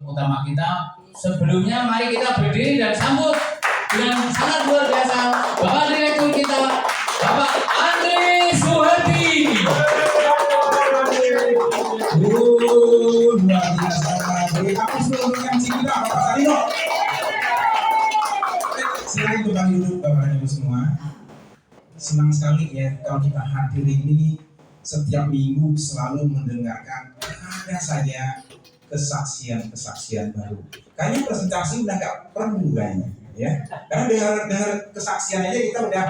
utama kita. Sebelumnya mari kita berdiri dan sambut dengan sangat luar biasa Bapak Direktur kita, Bapak Andri Suhardi. Luar biasa. Beri aplaus dulu untuk MC kita, Bapak Salino. Silakan kembali dulu Bapak Ibu semua. Senang sekali ya kalau kita hadir ini setiap minggu selalu mendengarkan ada saja kesaksian-kesaksian baru. Kayaknya presentasi udah nggak perlu kayaknya, ya. Karena dengar kesaksian aja kita udah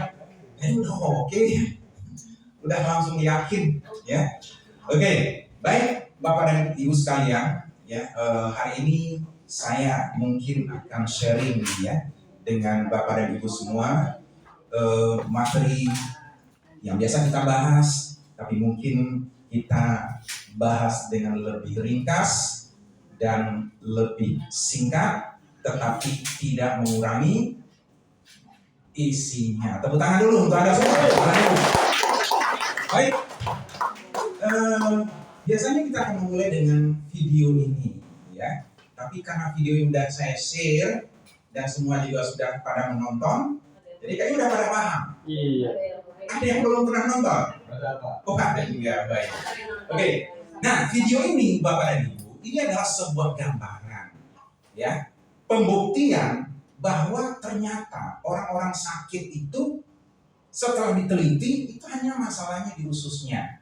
oke, udah langsung yakin, ya. Oke, baik Bapak dan Ibu sekalian, ya. Hari ini saya mungkin akan sharing ya dengan Bapak dan Ibu semua materi yang biasa kita bahas, tapi mungkin kita bahas dengan lebih ringkas dan lebih singkat, tetapi tidak mengurangi isinya. Tepuk tangan dulu untuk Anda semua. Baik, biasanya kita akan memulai dengan video ini, ya. Tapi karena video yang sudah saya share dan semua juga sudah pada menonton, jadi kayaknya udah pada paham. Iya. Ada yang belum pernah nonton? Oh, ada juga. Baik. Oke. Nah, video ini Bapak dan Ibu, ini adalah sebuah gambaran, ya, pembuktian bahwa ternyata orang-orang sakit itu setelah diteliti itu hanya masalahnya di ususnya,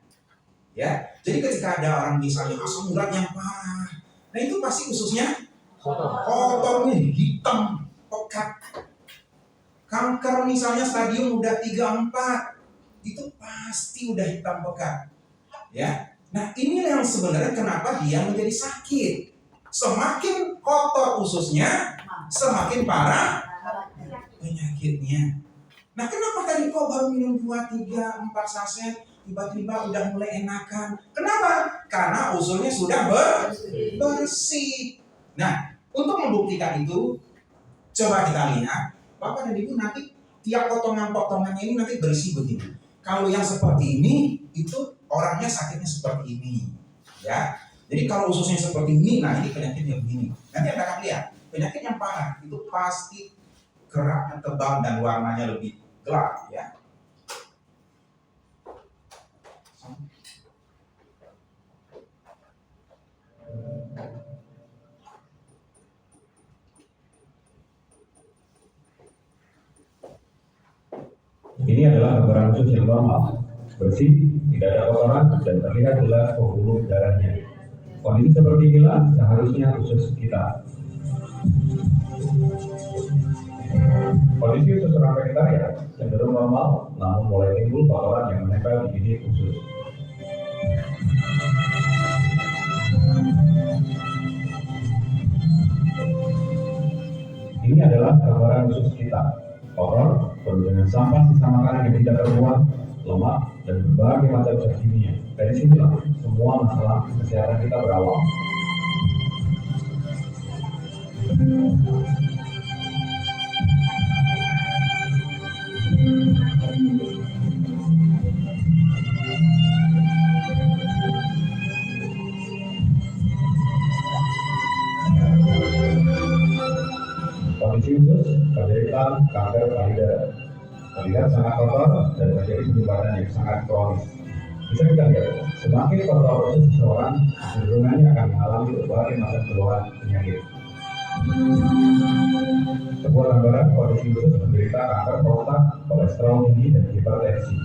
ya. Jadi ketika ada orang misalnya asam urat yang parah, nah itu pasti ususnya kotor nih, hitam, pekat. Kanker misalnya stadium udah 3-4, itu pasti udah hitam pekat, ya. Nah ini yang sebenarnya kenapa dia menjadi sakit. Semakin kotor ususnya, semakin parah penyakitnya. Nah kenapa tadi kok baru minum 2, 3, 4 saset, tiba-tiba udah mulai enakan? Kenapa? Karena ususnya sudah bersih. Nah untuk membuktikan itu, coba kita lihat. Bapak dan Ibu nanti tiap potongan-potongannya ini nanti berisi begini. Kalau yang seperti ini, itu orangnya sakitnya seperti ini, ya. Jadi kalau ususnya seperti ini, nah ini penyakitnya begini. Nanti Anda akan lihat, penyakit yang parah itu pasti keraknya tebal dan warnanya lebih gelap, ya. Ini adalah gambaran usus yang normal, bersih, tidak ada kotoran, dan terlihat jelas pembuluh darahnya. Kondisi seperti inilah seharusnya usus kita. Kondisi usus orang vegetarian cenderung normal, namun mulai timbul kotoran yang menempel di bibir usus. Ini adalah gambaran usus kita. Kotor, penuh dengan sampah sisa makanan yang tidak terbuang, lemak, dan berbagai macam zat kimia. Dari sinilah semua masalah kesehatan kita berawal. Kondisi usus penderita kanker payudara terlihat sangat kotor dan terjadi penyumbatan yang sangat kronis. Bisa kita lihat, semakin kotor usus seseorang, kecenderungannya akan mengalami berbagai macam keluhan penyakit. Sebuah gambaran kondisi usus penderita kanker prostat, kolesterol tinggi, dan hipertensi.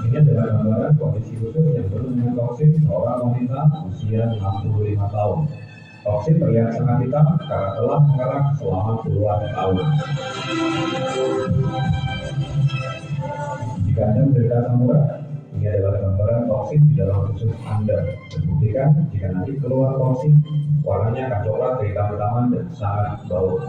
Ini adalah gambaran kondisi usus yang penuh dengan toksin seorang wanita usia 65 tahun. Toksin terlihat sangat hitam karena telah mengerak selama puluhan tahun. Jika Anda menderita asam urat, ini adalah gambaran toksin di dalam usus Anda. Dan buktikan jika nanti keluar toksin, warnanya akan coklat kehitam-hitaman dan sangat bau.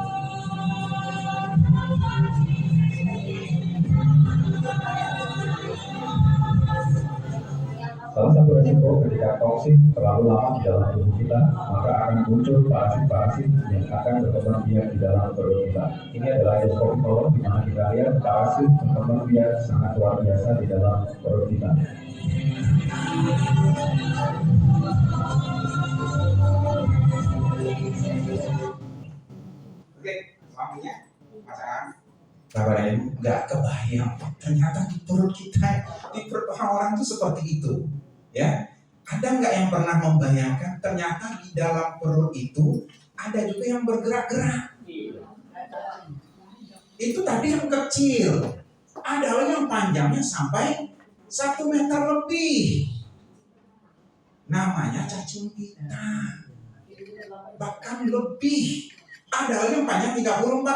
Salah satu resiko ketika toksin terlalu lama di dalam tubuh kita, maka akan muncul parasit-parasit yang akan berkembang biak di dalam perut kita. Ini adalah endoskopi kolon di mana kita lihat parasit berkembang biak sangat luar biasa di dalam perut kita. Oke, suaminya pasangan. Bapak dan Ibu, nggak kebayang ternyata di perut kita, di perut orang itu seperti itu, ya. Ada nggak yang pernah membayangkan ternyata di dalam perut itu ada juga yang bergerak-gerak? Itu tadi yang kecil, ada yang panjangnya sampai 1 meter lebih. Namanya cacing pita, bahkan lebih. Ada yang panjang 30-40,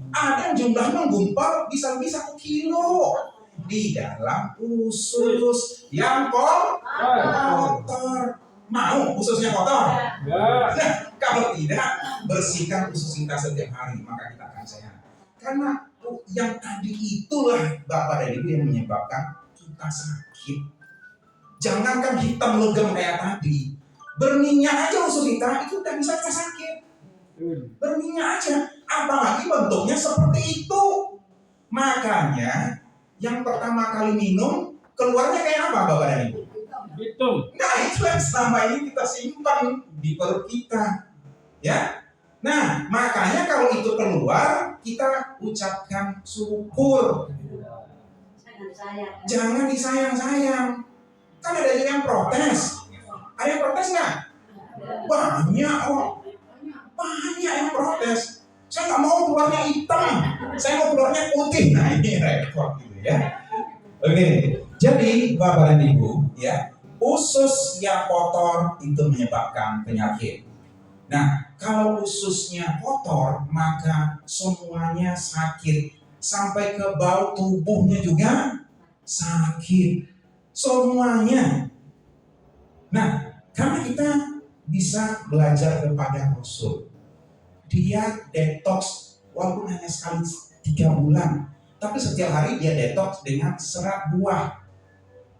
ada yang jumlah menggumpal bisa 1 kilo di dalam usus yang kotor. Mau ususnya kotor? Nah, kalau tidak, bersihkan usus kita setiap hari, maka kita akan sehat. Karena yang tadi itulah Bapak dan Ibu yang menyebabkan kita sakit. Jangankan hitam legam kayak tadi, berminyak aja usus kita itu udah bisa kita sakit. Berminyak aja, apalagi bentuknya seperti itu. Makanya yang pertama kali minum keluarnya kayak apa Bapak dan Ibu? Hitam. Nah itu yang selama ini kita simpan di perut kita, ya. Nah makanya kalau itu keluar kita ucapkan syukur. Jangan disayang-sayang. Kan ada juga yang protes. Ada yang protes nggak? Banyak oh. Banyak yang protes. Saya nggak mau keluarnya hitam, saya mau keluarnya putih. Nah ini repot gitu ya. Oke, jadi Bapak dan Ibu ya, usus yang kotor itu menyebabkan penyakit. Nah, kalau ususnya kotor maka semuanya sakit, sampai ke bau tubuhnya juga sakit, semuanya. Nah, karena kita bisa belajar kepada Rasul. Dia detox walaupun hanya sekali 3 bulan, tapi setiap hari dia detox dengan serat buah.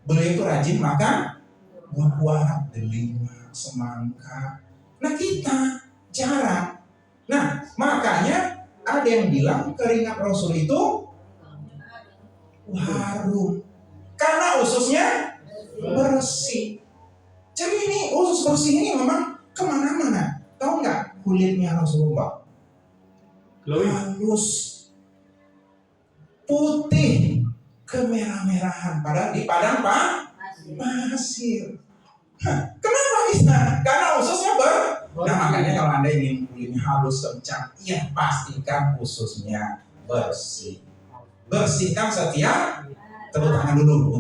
Beliau itu rajin makan buah-buahan, delima, semangka. Nah kita jarang. Nah makanya ada yang bilang keringat Rasul itu harum karena ususnya bersih. Jadi ini usus bersih ini memang kemana-mana. Tahu nggak kulitnya Rasulullah? Halus, putih, kemerah-merahan. Padahal di padang pasir. Kenapa bisa? Karena ususnya Nah makanya kalau Anda ingin kulitnya halus kencang, ya pastikan ususnya bersih. Bersihkan setiap. Tepuk tangan dulu.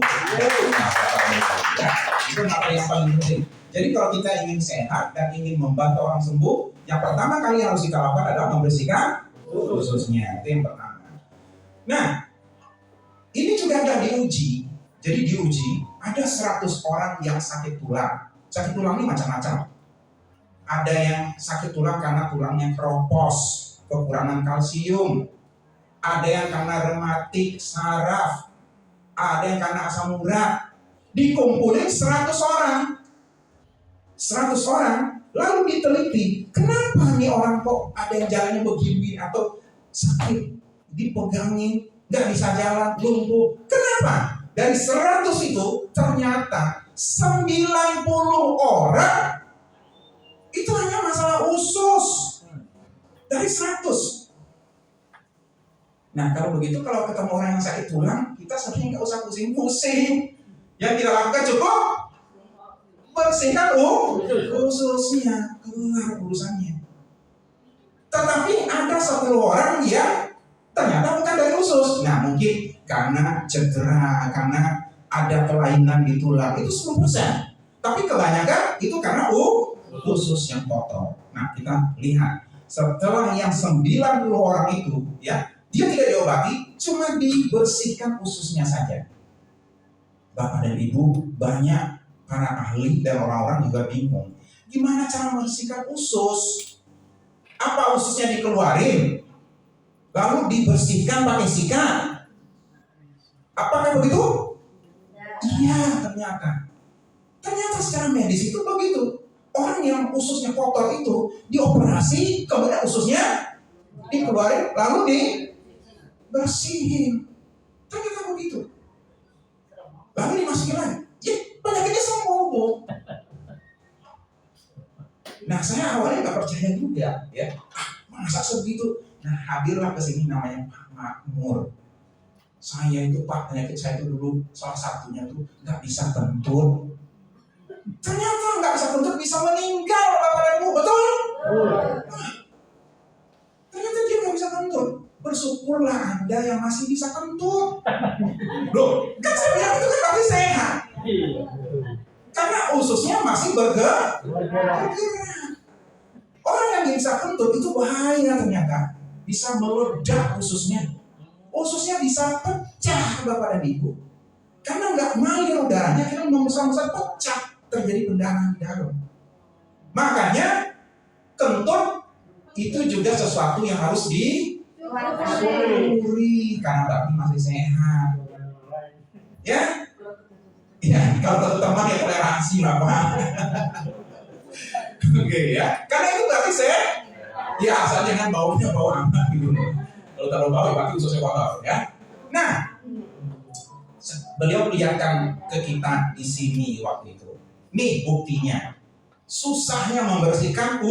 Ya, itu materi yang paling penting. Jadi kalau kita ingin sehat dan ingin membantu orang sembuh, yang pertama kali harus kita lakukan adalah membersihkan ususnya. Itu yang pertama. Nah, ini juga ada diuji. Jadi diuji, ada 100 orang yang sakit tulang. Sakit tulang ini macam-macam. Ada yang sakit tulang karena tulangnya keropos, kekurangan kalsium. Ada yang karena rematik saraf. Ada yang karena asam urat. Dikumpulin 100 orang. 100 orang, lalu diteliti, kenapa nih orang kok ada yang jalannya begini atau sakit, dipegangin, nggak bisa jalan, lumpuh. Kenapa? Dari 100 itu ternyata 90 orang itu hanya masalah usus. Dari 100. Nah kalau begitu, kalau ketemu orang yang sakit tulang, kita sebenarnya nggak usah pusing-pusing. Yang kita lakukan cukup bersihkan ususnya, kelar urusannya. Tetapi ada 10 orang yang ternyata bukan dari usus. Nah mungkin karena cedera, karena ada kelainan di tulang, itu 10%. Tapi kebanyakan itu karena usus yang kotor. Nah kita lihat, setelah yang 90 orang itu ya, dia tidak diobati, cuma dibersihkan ususnya saja. Bapak dan Ibu, banyak para ahli dan orang-orang juga bingung. Gimana cara membersihkan usus? Apa ususnya dikeluarin? Lalu dibersihkan pakai sikat? Apakah begitu? Iya, ternyata. Ternyata secara medis itu begitu. Orang yang ususnya kotor itu dioperasi, kemudian ususnya dikeluarin, lalu dibersihin. Ternyata begitu. Lalu dimasukin lagi. Ya, penyakitnya sembuh, Bu. Nah, saya awalnya nggak percaya juga, ya. Masa sebegitu? Nah, hadirlah ke sini namanya Pak Makmur. Saya itu Pak, penyakit saya itu dulu salah satunya tuh nggak bisa kentut. Ternyata nggak bisa kentut bisa meninggal Bapak dan Ibu, betul? Ternyata dia nggak bisa kentut. Bersyukurlah Anda yang masih bisa kentut. Loh, kan saya bilang itu kan berarti sehat. Karena ususnya masih bergerak. Orang yang bisa kentut itu bahaya ternyata. Bisa meledak ususnya. Ususnya bisa pecah Bapak dan Ibu. Karena nggak mengalir udaranya, karena membesar-besar pecah. Terjadi pendarahan di dalam. Makanya kentut itu juga sesuatu yang harus disyukuri karena Bapak masih sehat. Ya? Ya, kalau teman ya toleransi lah Pak. Oke ya. Karena itu berarti sehat. Ya asal jangan baunya bau amat gitu. Kalau terlalu bau ya berarti ususnya kotor ya. Nah, beliau perlihatkan ke kita di sini waktu itu. Nih buktinya. Susahnya membersihkan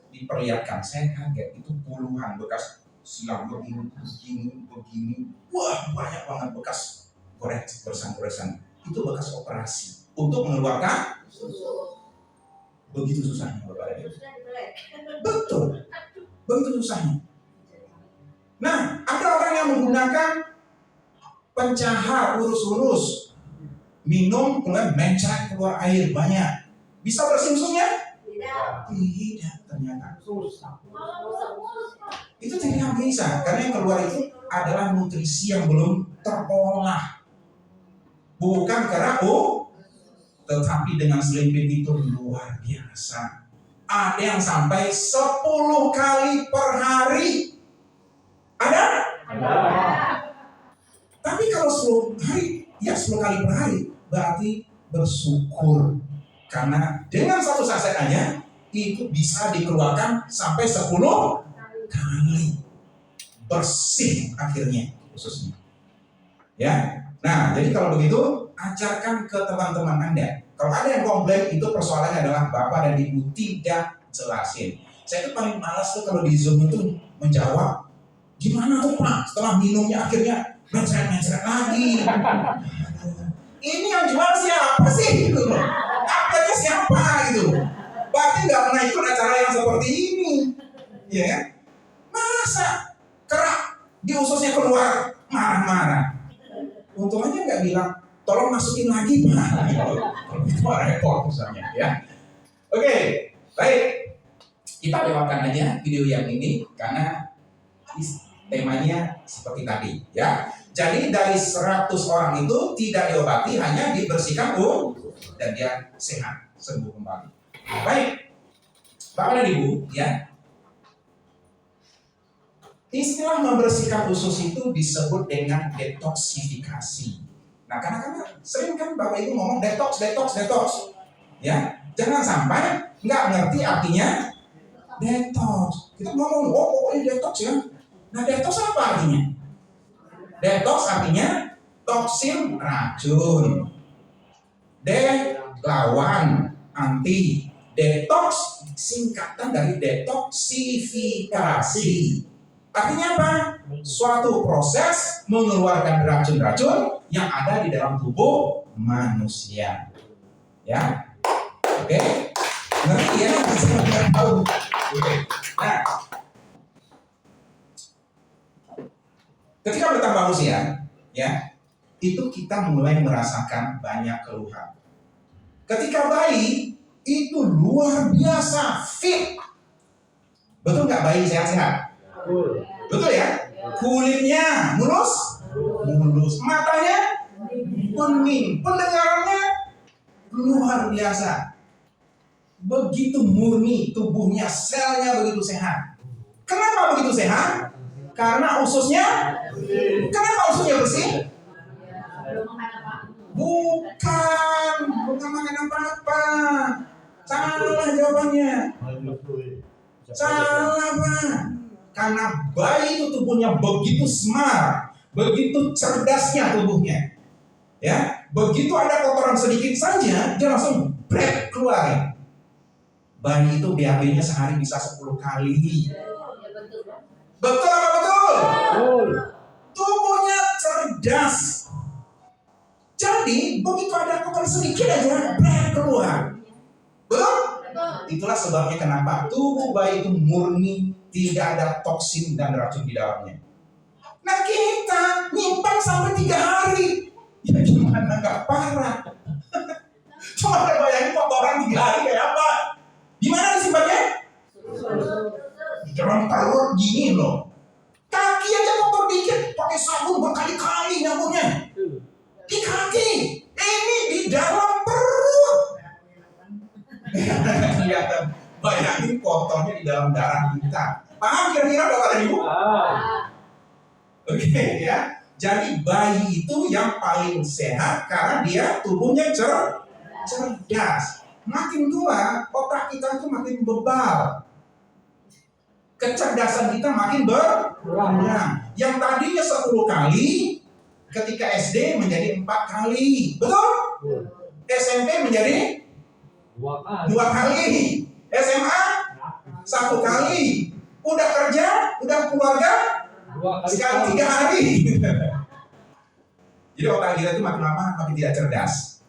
diperlihatkan. Saya kaget itu puluhan bekas silang begini. Wah, banyak banget bekas goresan. Itu bekas operasi untuk mengeluarkan begitu susahnya Bapak dan Ibu. Betul. Begitu susahnya. Nah, ada orang yang menggunakan pencahar urus-urus. Minum, kemudian mencret keluar air banyak. Bisa bersih ususnya? Tidak, ternyata. Itu tidak bisa, karena yang keluar itu adalah nutrisi yang belum terolah. Bukan karena tetapi dengan selimpit itu luar biasa. Ada yang sampai 10 kali per hari. Ada? Tapi kalau 10 hari, ya 10 kali per hari, berarti bersyukur. Karena dengan satu saset aja, itu bisa dikeluarkan sampai 10 kali. Bersih akhirnya khususnya. Ya. Nah, jadi kalau begitu, ajarkan ke teman-teman Anda. Kalau ada yang komplain, itu persoalannya adalah Bapak dan Ibu tidak jelasin. Saya tuh paling malas tuh kalau di Zoom itu menjawab. Gimana tuh Pak? Setelah minumnya akhirnya mencret lagi. Ini yang jual siapa sih gitu loh? Apanya siapa gitu? Berarti nggak pernah ikut acara yang seperti ini, ya kan? Masa kerak di ususnya keluar marah-marah. Untung aja nggak bilang, tolong masukin lagi Pak. Itu repot misalnya ya. Oke, baik. Kita lewatkan aja video yang ini karena temanya seperti tadi ya. Jadi dari 100 orang itu tidak diobati, hanya dibersihkan dan dia sehat, sembuh kembali. Baik, Bapak dan Ibu ya. Istilah membersihkan usus itu disebut dengan detoksifikasi. Nah, karena sering kan Bapak Ibu ngomong detox. Ya, jangan sampai nggak ngerti artinya detox. Kita ngomong, pokoknya detox ya. Nah, detox apa artinya? Detox artinya toksin racun. Lawan, anti. Detox singkatan dari detoksifikasi. Artinya apa? Suatu proses mengeluarkan racun-racun yang ada di dalam tubuh manusia. Ya, oke? Ngerti ya? Bisa tahu. Oke. Nah, ketika bertambah usia, ya, itu kita mulai merasakan banyak keluhan. Ketika bayi itu luar biasa fit. Betul nggak bayi sehat-sehat? Betul ya? Kulitnya mulus, matanya kuning, pendengarannya luar biasa. Begitu murni tubuhnya, selnya begitu sehat. Kenapa begitu sehat? Karena ususnya. Kenapa ususnya bersih? Bukan makan apa-apa. Salah jawabannya. Salah, Pak. Karena bayi itu tubuhnya begitu smart, begitu cerdasnya tubuhnya. Ya, begitu ada kotoran sedikit saja, dia langsung brek keluar. Bayi itu BAB-nya sehari bisa 10 kali. Betul apa betul? Tubuhnya cerdas. Jadi begitu ada kotoran sedikit aja, brek keluar. Betul? Itulah sebabnya kenapa tubuh bayi itu murni, tidak ada toksin dan racun di dalamnya. Nah kita nyimpan sampai 3 hari. Ya gimana gak parah? Cuma ada bayangin kotoran 3 hari kayak apa? Gimana disimpannya? Di dalam telur gini loh. Kaki aja kotor dikit, pakai sabun berkali-kali nyambungnya. Di kaki, ini di dalam perut. Kelihatan, bayangin kotornya di dalam darah kita. Paham kira-kira Bapak dan Ibu? Oke ya. Jadi bayi itu yang paling sehat karena dia tubuhnya cerdas. Makin tua, otak kita itu makin bebal. Kecerdasan kita makin berkurang. Yang tadinya 10 kali, ketika SD menjadi 4 kali. Betul? SMP menjadi 2 kali. SMA 1 kali. Udah kerja, udah keluarga, sekali 3 hari. Jadi otak kita itu makin lama makin tidak cerdas.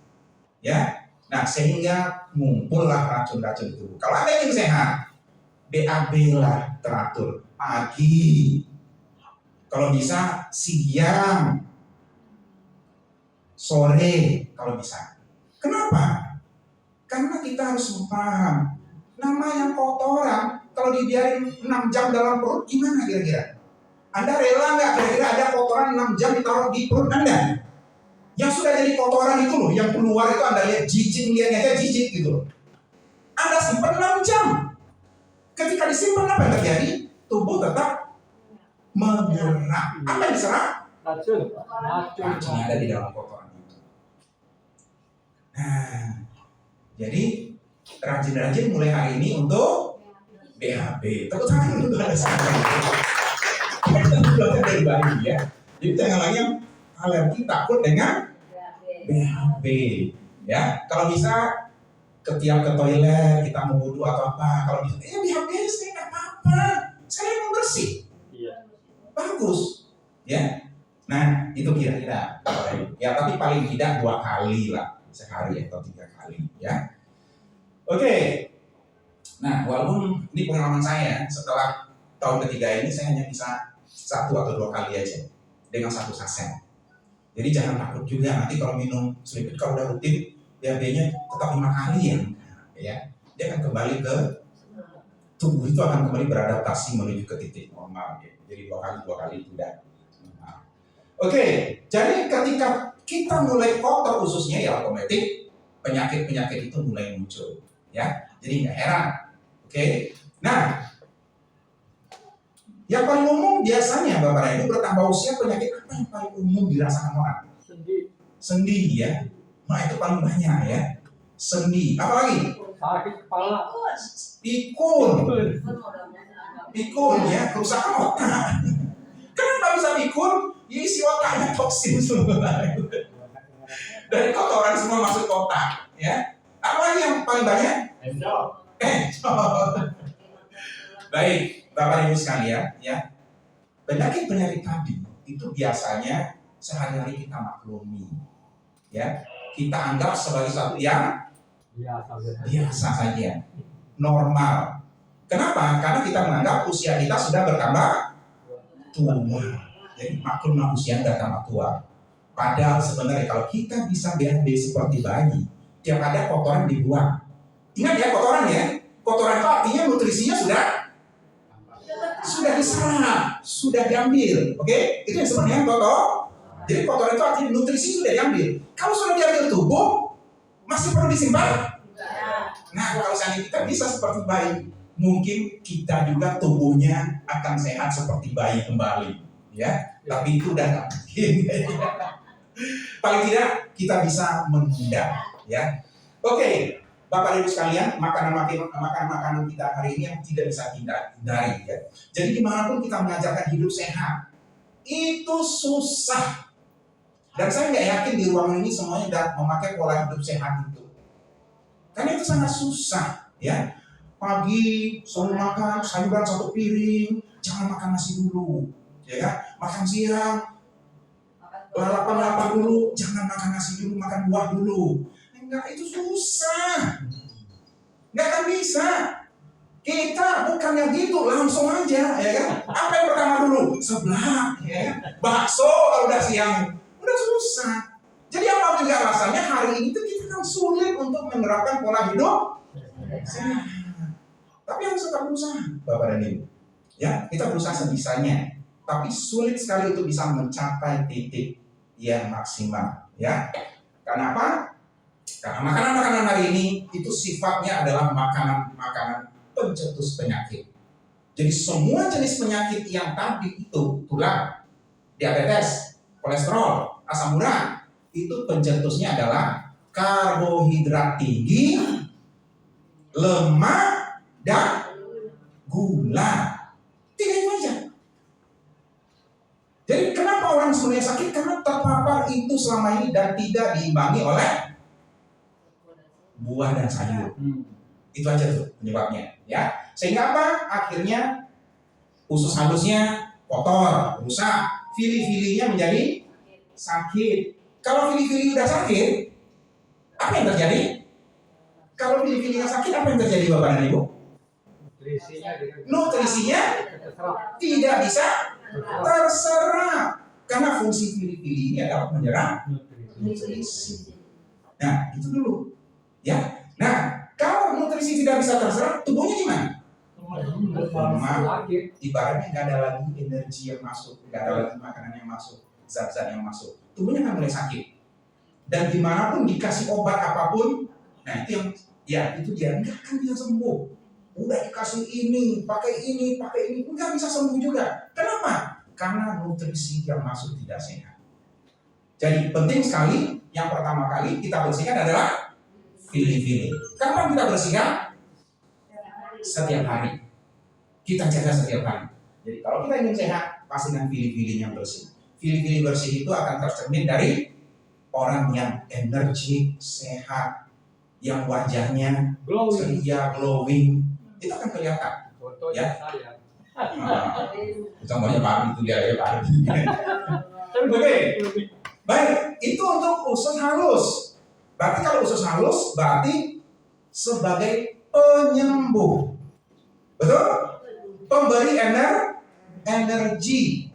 Ya. Nah, sehingga ngumpullah racun-racun itu. Kalau Anda ingin sehat, BAB lah teratur. Pagi. Kalau bisa siang. Sore kalau bisa. Kenapa? Karena kita harus paham. Namanya kotoran, kalau dibiarin 6 jam dalam perut, gimana kira-kira? Anda rela nggak kira-kira ada kotoran 6 jam ditaruh di perut Anda? Yang sudah jadi kotoran itu loh, yang keluar itu Anda lihat lihatnya aja jijik gitu loh. Anda simpan 6 jam. Ketika disimpan apa yang terjadi? Tubuh tetap menyerap. Apa yang diserap? Racun yang ada di dalam kotoran itu. Nah, jadi rajin-rajin mulai hari ini untuk BAB. Tepuk tangan untuk Anda semua. Kita belajar dari bayi ya. Jadi jangan lagi yang alergi takut dengan BAB. Ya, kalau bisa ketika ke toilet kita mau wudhu atau apa, kalau bisa, BAB saya nggak apa-apa, saya mau bersih. Iya. Bagus. Ya. Nah, itu kira-kira. Ya, tapi paling tidak 2 kali lah sehari atau 3 kali. Ya. Oke. Nah, walaupun ini pengalaman saya, setelah tahun ketiga ini saya hanya bisa 1 atau 2 kali aja dengan 1 saset. Jadi jangan takut juga nanti kalau minum Sleepit, kalau udah rutin BAB-nya tetap 5 kali ya. Dia akan kembali ke tubuh itu akan kembali beradaptasi menuju ke titik normal ya. Jadi 2 kali tidak. Oke, jadi ketika kita mulai kotor khususnya ya otomatis penyakit-penyakit itu mulai muncul ya. Jadi nggak heran. Oke. Nah, yang paling umum biasanya Bapak dan Ibu bertambah usia penyakit apa yang paling umum dirasakan orang? Sendi ya. Nah itu paling banyak ya. Sendi. Apalagi? Sakit kepala. Pikun ya, kerusakan otak. Kenapa bisa pikun? Ya isi otaknya toksin semua. Dari kotoran semua masuk ke otak ya. Apalagi yang paling banyak? Enjol. Baik, Bapak Ibu sekalian, ya. Penyakit-penyakit tadi itu biasanya sehari-hari kita maklumi. Ya, kita anggap sebagai sesuatu yang biasa saja, normal. Kenapa? Karena kita menganggap usia kita sudah bertambah tua. Jadi maklumlah usia bertambah tua. Padahal sebenarnya kalau kita bisa BAB seperti bayi, tiap ada kotoran dibuang. Ingat ya kotoran ya. Kotoran itu artinya nutrisinya sudah diserap, sudah diambil. Oke? Itu yang sebenarnya kotor. Jadi kotoran itu artinya nutrisi sudah diambil. Kalau sudah diambil tubuh, masih perlu disimpan? Nah, kalau seandainya kita bisa seperti bayi, mungkin kita juga tubuhnya akan sehat seperti bayi kembali. Ya, tapi itu udah nggak mungkin. Paling tidak kita bisa menunda, ya. Oke, Bapak Ibu sekalian, makanan kita hari ini yang tidak bisa hindari, ya. Jadi dimanapun kita mengajarkan hidup sehat, itu susah. Dan saya nggak yakin di ruangan ini semuanya sudah memakai pola hidup sehat itu. Karena itu sangat susah, ya. Pagi selalu makan sayuran 1 piring, jangan makan nasi dulu, ya kan? Makan siang lalapan dulu, jangan makan nasi dulu, makan buah dulu. Enggak, itu susah. Enggak akan bisa. Kita bukannya gitu, langsung aja, ya kan? Apa yang pertama dulu? Seblak, ya kan? Bakso kalau udah siang, udah susah. Jadi apa juga rasanya hari ini tuh kita kan sulit untuk menerapkan pola hidup sehat. Tapi harus tetap berusaha, Bapak dan Ibu. Ya, kita berusaha sebisanya, tapi sulit sekali untuk bisa mencapai titik yang maksimal. Ya, kenapa? Karena makanan-makanan hari ini itu sifatnya adalah makanan-makanan pencetus penyakit. Jadi semua jenis penyakit yang tadi itu, tulang, diabetes, kolesterol, asam urat, itu pencetusnya adalah karbohidrat tinggi, lemak, dan gula. 3 itu aja. Jadi kenapa orang semuanya sakit? Karena terpapar itu selama ini dan tidak diimbangi oleh buah dan sayur. Itu aja tuh penyebabnya, ya. Sehingga apa? Akhirnya usus halusnya kotor, rusak, fili-filinya menjadi sakit. Kalau fili-fili udah sakit, apa yang terjadi? Kalau fili-filinya sakit, apa yang terjadi, Bapak dan Ibu? Nutrisinya tidak bisa terserap karena fungsi fili-fili ini adalah menyerap nutrisi. Nah, itu dulu, ya. Nah, kalau nutrisi tidak bisa terserap, tubuhnya gimana? Lemah. Ibaratnya nggak ada lagi energi yang masuk, nggak ada lagi makanan yang masuk, zat-zat yang masuk. Tubuhnya kan mulai sakit. Dan dimanapun dikasih obat apapun, nah itu yang, ya itu dia nggak akan bisa sembuh. Udah dikasih ini, pakai ini, nggak bisa sembuh juga. Kenapa? Karena nutrisi yang masuk tidak sehat. Jadi penting sekali, yang pertama kali kita bersihkan adalah fili-fili. Kapan kita bersihkan? Setiap hari. Kita jaga setiap hari. Jadi kalau kita ingin sehat, pastikan fili-filinya bersih. Fili-fili bersih itu akan tercermin dari orang yang energik, sehat, yang wajahnya ceria, glowing. Itu akan kelihatan, ya. Contohnya Pak itu dia ya Pak. Oke, baik. Itu untuk usus halus. Berarti kalau usus halus berarti sebagai penyembuh, betul? Pemberi energi,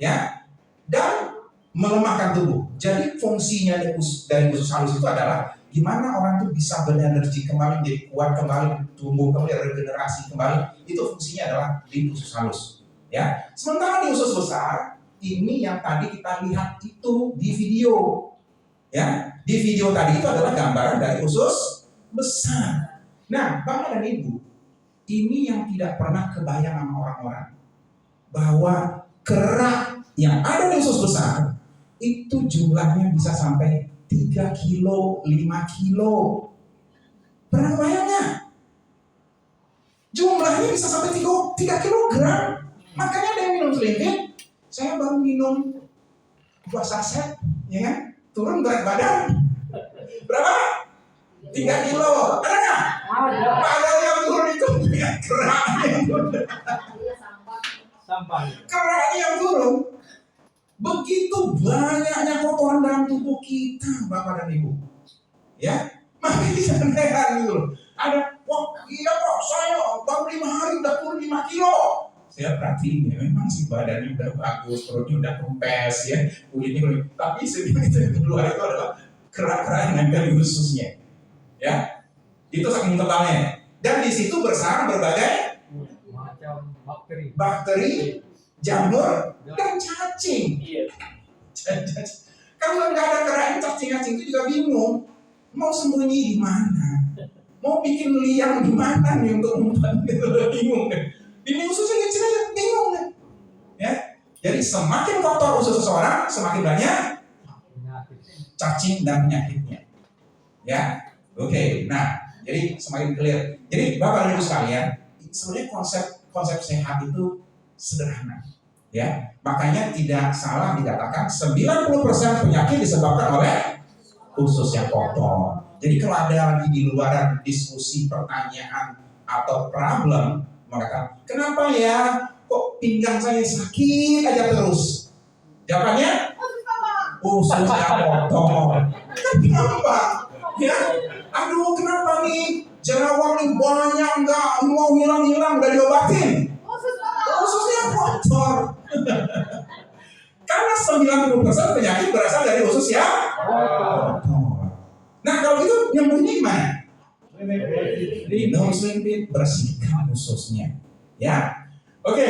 ya, dan melemahkan tubuh. Jadi fungsinya dari usus halus itu adalah gimana orang itu bisa berenergi kembali, jadi kuat kembali, tumbuh kembali, regenerasi kembali. Itu fungsinya adalah di usus halus, ya. Sementara di usus besar ini yang tadi kita lihat itu di video, ya. Di video tadi itu adalah gambaran dari usus besar. Nah, Bapak dan Ibu, ini yang tidak pernah kebayang sama orang-orang, bahwa kerak yang ada di usus besar itu jumlahnya bisa sampai 3 kilo, 5 kilo. Pernah bayang nggak? Jumlahnya bisa sampai 3 kilogram. Makanya ada yang minum selipit. Saya baru minum 2 saset, ya kan? Turun berat badan. Berapa? 3 kilo. Ada nggak? Ada yang turun itu keraknya. Keraknya yang turun. Begitu banyaknya kotoran dalam tubuh kita, Bapak dan Ibu, ya, makanya kita heran gitu. Ada, wah iya kok, saya baru 5 hari udah turun 5 kilo. Saya perhatiin, ya, memang sih badannya udah bagus, perutnya udah kempes, ya, kulitnya udah. Tapi sebenarnya yang kedua itu adalah kerak-kerak yang nempel di ususnya, ya, itu saking tebalnya. Dan di situ bersarang berbagai macam bakteri, jamur, dan cacing. Kalau nggak ada kerak, cacing-cacing itu juga bingung mau sembunyi di mana, mau bikin liang di mana nih untuk umpan, bingung deh. Ini ususnya kecil aja, bingung deh. Ya, jadi semakin kotor usus seseorang, semakin banyak cacing dan penyakitnya. Ya, oke. Nah, jadi semakin clear. Jadi Bapak dan Ibu sekalian, sebenarnya konsep sehat itu sederhana. Ya, makanya tidak salah dikatakan 90% penyakit disebabkan oleh usus yang kotor. Jadi kalau ada lagi di luaran diskusi, pertanyaan atau problem, mengatakan, kenapa ya kok pinggang saya sakit aja terus? Jawabannya, usus yang kotor. Kenapa? Ya, aduh kenapa nih jerawat nih banyak nggak mau hilang-hilang udah diobatin? Ususnya kotor. Karena 90% penyakit berasal dari usus yang kotor. Nah kalau itu nyembuhnya gimana? Minum selimpit, bersihkan ususnya. Ya, oke.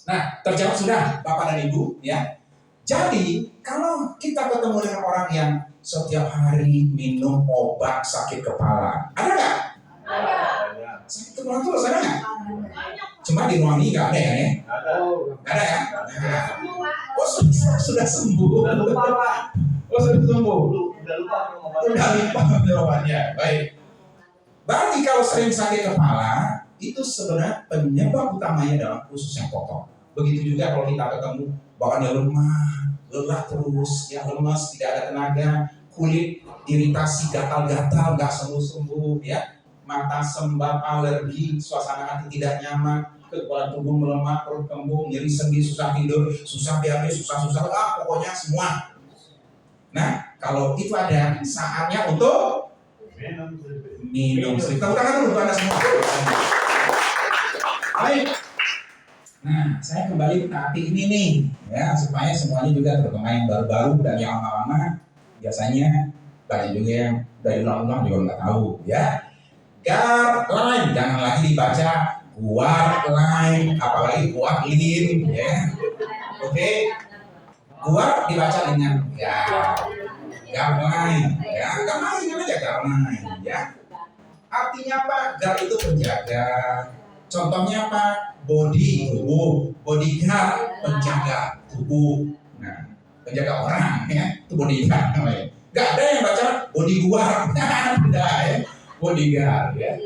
Nah terjawab sudah Bapak dan Ibu ya. Jadi kalau kita ketemu dengan orang yang setiap hari minum obat sakit kepala, ada nggak? Ada. Sakit kepala terus ada nggak? Cuma di ruang ini nggak ada ya? Ada ya? Oh sudah sembuh. Oh sudah sembuh. Udah lupa jawabannya. Baik. Berarti kalau sering sakit kepala itu sebenarnya penyebab utamanya adalah usus yang kotor. Begitu juga kalau kita ketemu bawaannya lemah, lelah terus, ya lemas, tidak ada tenaga, kulit iritasi, gatal-gatal, nggak sembuh-sembuh, ya, mata sembab, alergi, suasana hati tidak nyaman, kekebalan tubuh melemah, perut kembung, nyeri sendi, susah tidur, susah BAB, susah-susah, pokoknya semua. Nah, kalau itu ada saatnya untuk minum sering. Tepuk tangan dulu, Anda semua. Baik. Nah, saya kembali ke arti ini nih, ya, supaya semuanya juga terutama yang baru-baru dan yang lama-lama, biasanya banyak juga yang dari ulang-ulang juga nggak tahu, ya. Guideline, jangan lagi dibaca guideline, apalagi guideline, ya. Oke, guard dibaca dengan guideline, ya, guideline aja guideline, ya. Artinya apa? Guard itu penjaga. Contohnya apa? Body, tubuh, bodyguard, penjaga tubuh. Nah, penjaga orang, ya, itu bodyguard namanya. Gak ada yang baca bodyguard, tidak ya, bodyguard, ya.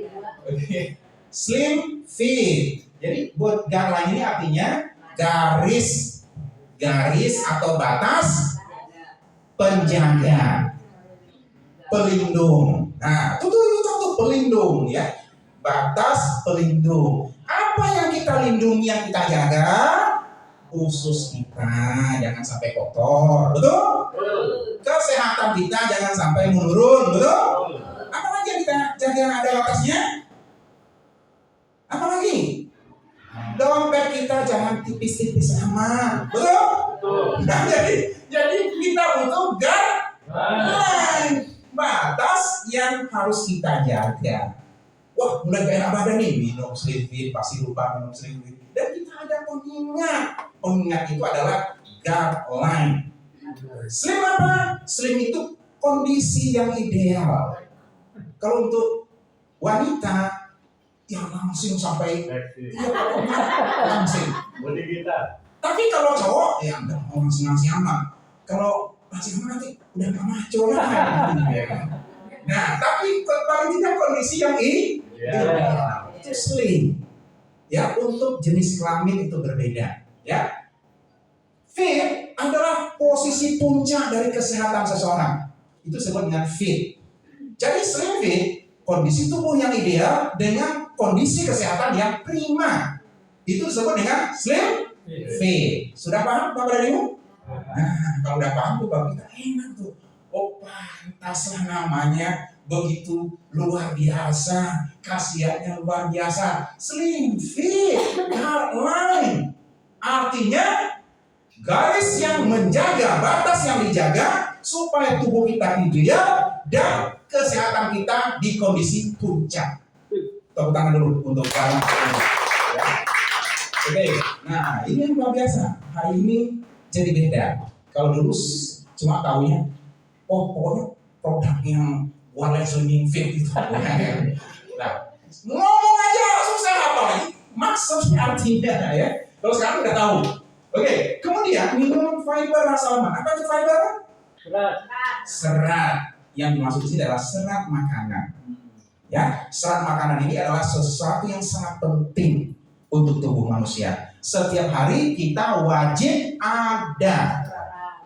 Oke. Slim fit. Jadi guideline ini artinya garis atau batas penjaga, pelindung. Nah, itu contoh pelindung, ya. Batas pelindung. Apa yang kita lindungi, yang kita jaga? Usus kita jangan sampai kotor, betul? Kesehatan kita jangan sampai menurun, betul? Apa lagi yang kita jaga, ada batasnya? Apa lagi? Dompet kita jangan tipis-tipis amat, betul? Nah, jadi kita butuh batas yang harus kita jaga. Wah, mulai gak enak badan nih, minum slim fit, pasti lupa minum slim fit. Dan kita ada pengingat. Pengingat itu adalah guideline. Slim apa? Slim itu kondisi yang ideal. Kalau untuk wanita, ya langsing sampai langsing. Tapi kalau cowok, ya enggak mau langsing amat. Kalau langsing amat nanti udah gak maco lah. Nah, tapi paling tidak kondisi yang itu slim. Ya, untuk jenis kelamin itu berbeda. Ya, fit adalah posisi puncak dari kesehatan seseorang. Itu disebut dengan fit. Jadi slim fit, kondisi tubuh yang ideal dengan kondisi kesehatan yang prima. Itu disebut dengan slim fit. Sudah paham Bapak dan Ibu? Nah, kalau udah paham tuh Bapak kita enak tuh. Oh, pantaslah namanya begitu luar biasa, khasiatnya luar biasa. Slim fit, guideline. Artinya garis yang menjaga, batas yang dijaga supaya tubuh kita ideal dan kesehatan kita di kondisi puncak. Tepuk tangan dulu untuk para ya. Oke, nah ini yang luar biasa. Hari ini jadi beda. Kalau dulu cuma taunya, oh pokoknya produk yang One Slimming Fit itu. Nah, ngomong aja susah apa lagi? Maksudnya artinya ya. Kalau sekarang udah tahu. Oke, kemudian minum fiber asal mana? Apa itu fiber? Serat. Yang dimaksud di sini adalah serat makanan. Ya, serat makanan ini adalah sesuatu yang sangat penting untuk tubuh manusia. Setiap hari kita wajib ada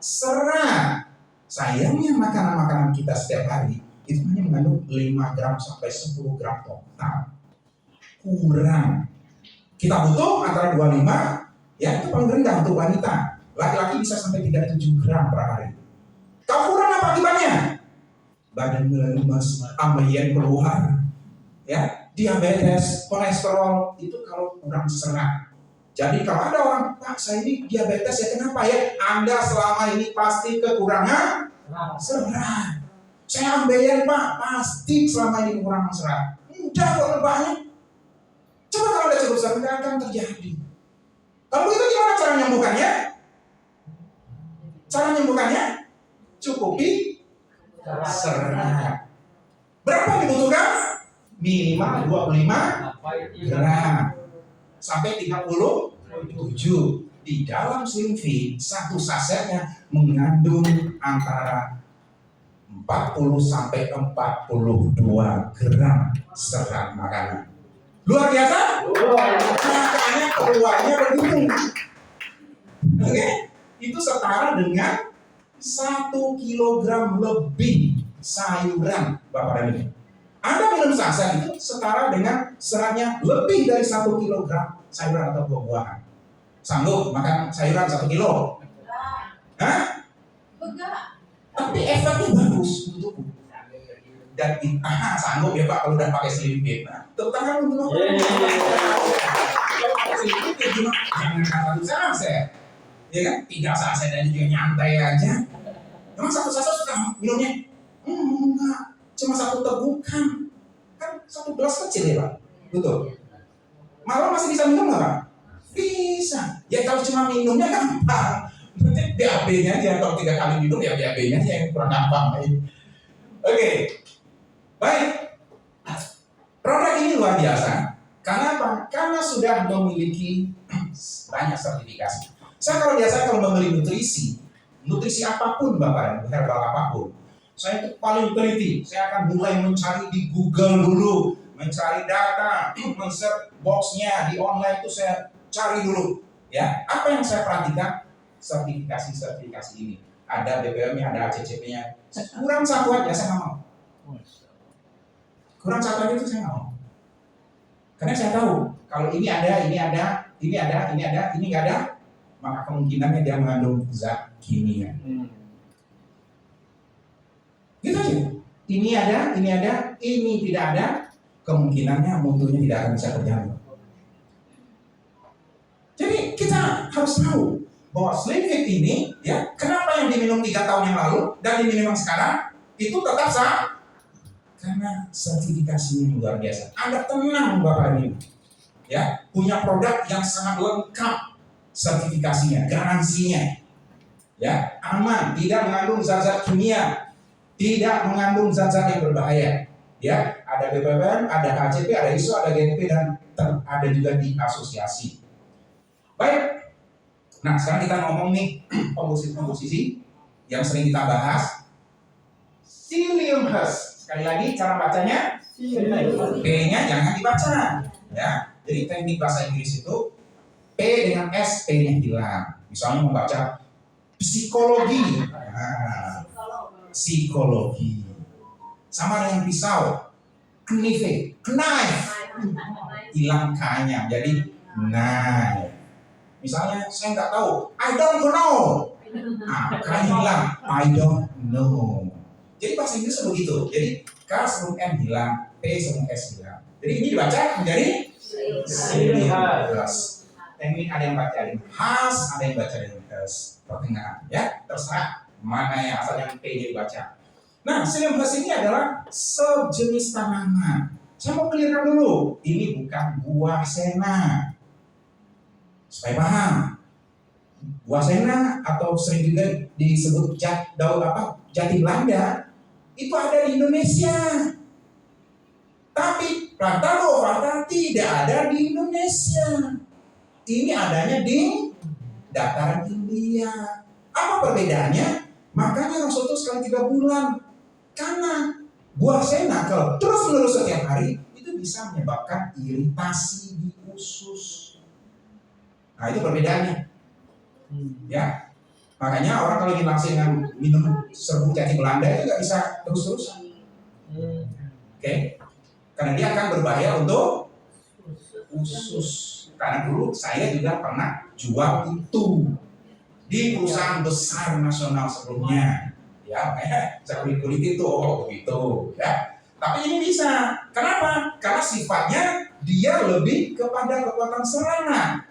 serat. Sayangnya makanan-makanan kita setiap hari itu hanya mengandung 5 gram sampai 10 gram total. Kurang. Kita butuh antara 25, ya itu paling rendah untuk wanita. Laki-laki bisa sampai 37 gram per hari. Kalau kurang apa akibatnya? Badan mulai lemas, ambeien keluar, ya, diabetes, kolesterol itu kalau kurang serat. Jadi kalau ada orang, Pak saya ini diabetes ya kenapa ya? Anda selama ini pasti kekurangan serat. Saya ambeien Pak, pasti selama ini kekurangan serat. Mudah kok nebaknya. Coba kalau ada cukup serat, nggak akan terjadi. Kalau begitu gimana cara menyembuhkannya? Cara menyembuhkannya? Cukupi serat. Berapa yang dibutuhkan? Minimal 25 gram sampai 37. Di dalam Slim Fit, satu sasetnya mengandung antara 40 sampai 42 gram serat makanan. Luar biasa? Makanya keluarnya begitu. Oke? Itu setara dengan 1 kilogram lebih sayuran Bapak dan Ibu. Anda minum saset itu setara dengan seratnya lebih dari 1 kilogram sayuran atau buah-buahan. Sanggup makan sayuran 1 kilo? Hah? Enggak. Tapi efeknya bagus untukku. Dan sanggup ya Pak kalau udah pakai Slim Fit. Nah, tepuk tangan untuk Bapak. Kalau pakai Slim Fit gimana? Jangan 1 saset. Ya kan? 3 saset aja juga nyantai aja. Emang 1 saset sudah minumnya? Enggak. Cuma 1 tegukan. Kan 1 gelas kecil ya Pak? Betul. Malam masih bisa minum nggak Pak? Bisa. Ya kalau cuma minumnya gampang. Nanti BAB-nya aja. Kalau 3 kali minum ya BAB-nya aja yang kurang gampang. Oke. Baik. Produk ini luar biasa. Karena apa? Karena sudah memiliki banyak sertifikasi. Saya kalau biasa kalau membeli nutrisi apapun Bapak, herbal apapun, saya itu paling teliti. Saya akan mulai mencari di Google dulu, mencari data, men-search box-nya di online itu saya cari dulu. Ya, apa yang saya perhatikan? Sertifikasi ini. Ada BPOM-nya, ada ACCP-nya. Kurang 1 aja saya nggak mau. Kurang 1 aja itu saya nggak mau. Karena saya tahu kalau ini ada, ini nggak ada, maka kemungkinannya dia mengandung zat kimia. Gitu aja. Ini ada, ini tidak ada, kemungkinannya mutunya tidak akan bisa terjaga. Jadi kita harus tahu bahwa Slim Fit ini, ya, kenapa yang diminum 3 tahun yang lalu dan diminum sekarang itu tetap sah? Karena sertifikasinya luar biasa. Anda tenang Bapak Ibu, ya, punya produk yang sangat lengkap sertifikasinya, garansinya, ya, aman, tidak mengandung zat-zat kimia, tidak mengandung zat-zat yang berbahaya, ya, ada BPOM, ada HACCP, ada ISO, ada GMP dan ada juga di asosiasi. Baik, nah sekarang kita ngomong nih komposisi yang sering kita bahas, psyllium husk. Sekali lagi cara bacanya, P-nya jangan dibaca, ya. Jadi teknik bahasa Inggris itu P dengan S, P-nya hilang. Misalnya membaca psikologi, psikologi, sama dengan pisau, knife, hilang K-nya, jadi knife. Misalnya saya nggak tahu, I don't know, K-nya hilang, I don't know. Jadi bahasa Inggris begitu. Jadi K sebelum M hilang, P sebelum S hilang. Jadi ini dibaca menjadi psyllium husk. Teknik ada yang baca dengan has, ada yang baca dengan husk. Pertengahan, ya, terserah mana yang asal yang P dibaca. Nah, psyllium husk ini adalah sejenis tanaman. Saya mau clearkan dulu, ini bukan buah sena. Supaya paham. Buah sena atau sering juga disebut jati Belanda itu ada di Indonesia. Tapi Plantago ovata tidak ada di Indonesia. Ini adanya di dataran India. Apa perbedaannya? Makanya Rasul itu sekali 3 bulan. Karena buah sena kalau terus-menerus setiap hari itu bisa menyebabkan iritasi di usus. Nah, itu perbedaannya. Ya. Makanya orang kalau langsung minum serbuk jati Belanda itu nggak bisa terus-terusan. Oke. Karena dia akan berbahaya untuk usus. Karena dulu saya juga pernah jual itu di perusahaan besar nasional sebelumnya. Ya, makanya saya kulit itu, oh begitu, ya. Tapi ini bisa. Kenapa? Karena sifatnya dia lebih kepada kekuatan serangan,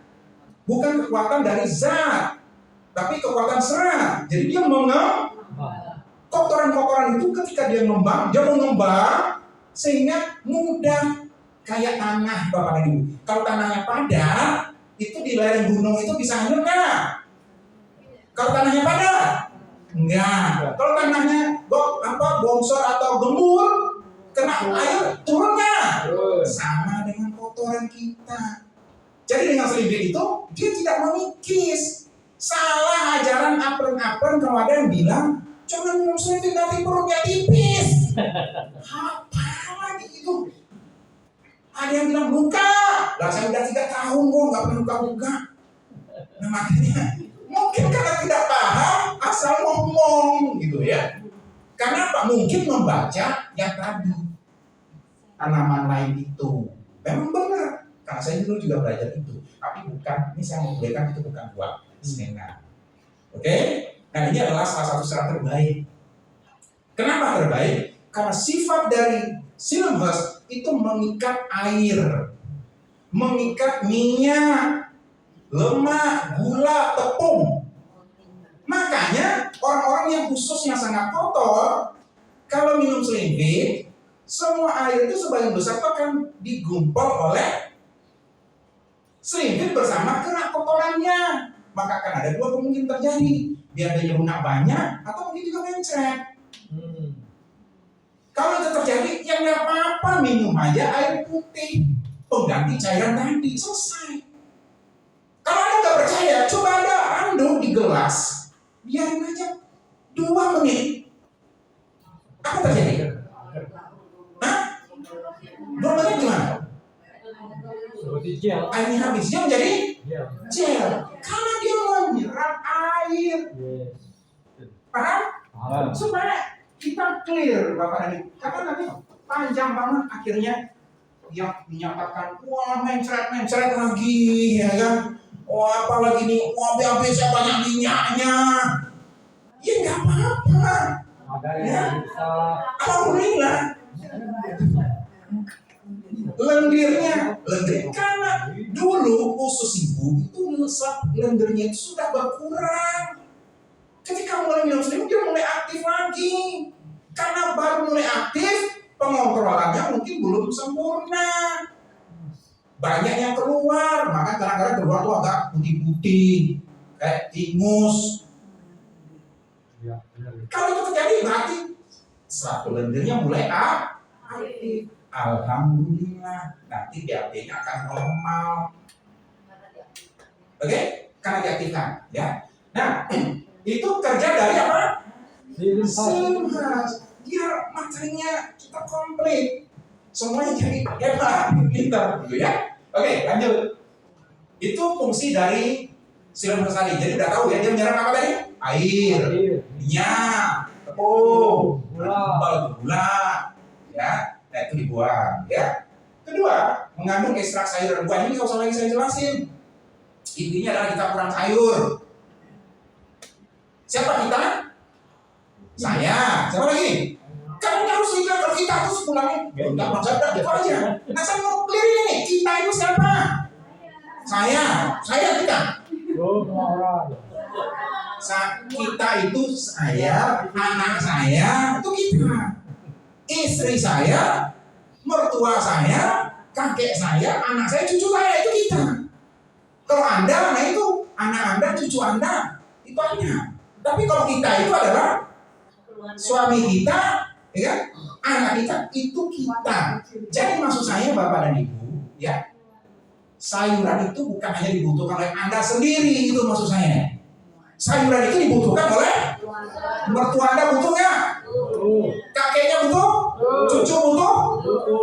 bukan kekuatan dari zat, tapi kekuatan serangan. Jadi dia kotoran-kotoran itu ketika dia mengembang sehingga mudah kayak tanah, Bapak dan Ibu. Kalau tanahnya padat, itu di lereng gunung itu bisa hanyut nggak? Kalau tanahnya padat, enggak. Kalau tanahnya bongsor atau gembur, kena air turunnya. Sama dengan kotoran kita. Jadi dengan selibit itu dia tidak mengikis. Salah ajaran apren-apren kalau ada yang bilang jangan minum selibit nanti perutnya tipis. Apa lagi itu? Ada yang bilang buka. Lah saya udah 3 tahun kok nggak pernah buka-buka. Nah makanya mungkin karena tidak paham asal ngomong gitu ya. Karena Pak mungkin membaca yang tadi tanaman lain itu memang benar. Karena saya dulu juga belajar itu. Tapi bukan, ini saya mau berikan itu bukan buat sena. Oke? Nah ini adalah salah satu cara terbaik. Kenapa terbaik? Karena sifat dari Silmhurst itu mengikat air, mengikat minyak, lemak, gula, tepung. Makanya orang-orang yang ususnya sangat kotor, kalau minum selibit, semua air itu sebagian besar itu akan digumpal oleh selibit bersama kerak kotorannya. Maka akan ada 2 kemungkinan terjadi. Dia ada lunak banyak atau mungkin juga mencret. Kalau itu terjadi, ya nggak apa-apa, minum aja air putih pengganti cairan tadi, selesai. Kalau Anda nggak percaya, coba Anda aduk di gelas, biarin aja 2 menit. Apa terjadi? Hah? 2 menit gimana? Airnya habis, dia menjadi gel. Karena dia menyerap air. Paham? Supaya kita clear, Bapak dan Ibu. Karena nanti panjang banget akhirnya yang dinyatakan, wah mencret lagi, ya kan? Wah apalagi nih, wah BAB saya banyak minyaknya. Ya nggak apa-apa. Ya, alhamdulillah. Lendir karena dulu usus ibu itu lendirnya itu sudah berkurang. Ketika mulai minum selibit dia mulai aktif lagi. Karena baru mulai aktif, pengontrolannya mungkin belum sempurna. Banyak yang keluar, maka kadang-kadang keluar tuh agak putih-putih, kayak timus. Kalau itu terjadi berarti satu lendirnya mulai aktif. Alhamdulillah, nanti BAB-nya akan normal. Oke? Karena diaktifkan, ya. Nah, itu kerja dari apa? Silmhurst. Dia materinya kita komplit. Semuanya jadi hebat, pintar, gitu ya. Oke, lanjut. Itu fungsi dari Silmhurst tadi. Jadi udah tahu ya, dia menyerap apa tadi? Air, minyak, tepung, gula, ya. Nah itu dibuang, ya. Kedua, mengandung ekstrak sayur dan buah. Ini nggak usah lagi saya jelasin. Intinya adalah kita kurang sayur. Siapa kita? Saya. Siapa lagi? Kan harus dibilang kalau kita terus pulangnya. Enggak maksudnya gitu aja. Nah saya mau clear ini. Kita itu siapa? Saya kita. Kita itu saya, anak saya itu kita. Istri saya, mertua saya, kakek saya, anak saya, cucu saya, itu kita. Kalau Anda, nah itu anak Anda, cucu Anda, itu Anda. Tapi kalau kita itu adalah suami kita, ya kan? Anak kita, itu kita. Jadi maksud saya Bapak dan Ibu, ya, sayuran itu bukan hanya dibutuhkan oleh Anda sendiri, itu maksud saya. Sayuran itu dibutuhkan oleh mertua Anda, butuh nggak? Kakeknya butuh? Cucu butuh?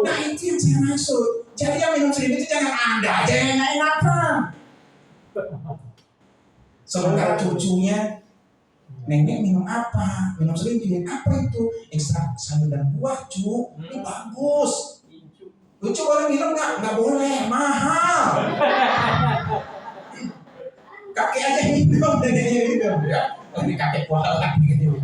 Nah itu yang saya maksud. Jadi yang minum selipit itu jangan Anda aja yang nggak enakan. Sementara cucunya, nenek minum apa? Minum selipit. Apa itu? Ekstrak sayur dan buah, cu. Ini bagus. Lucu boleh minum nggak? Nggak boleh, mahal. Kakek aja minum, neneknya minum ya. Oh, ini kakek kualat gitu.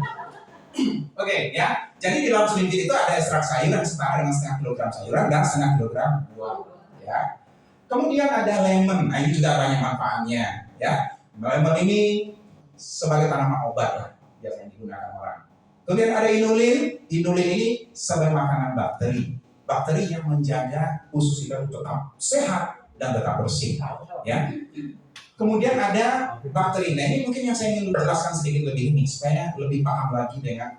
Oke, ya. Jadi di dalam selipit itu ada ekstrak sayuran setara dengan setengah kilogram sayuran dan setengah kilogram buah. Ya. Kemudian ada lemon. Nah, ini juga banyak manfaatnya. Ya. Lemon ini sebagai tanaman obat lah, biasanya digunakan orang. Kemudian ada inulin. Inulin ini sebagai makanan bakteri. Bakteri yang menjaga usus kita tetap sehat dan tetap bersih. Ya. Kemudian ada bakteri. Nah ini mungkin yang saya ingin jelaskan sedikit lebih ini supaya lebih paham lagi dengan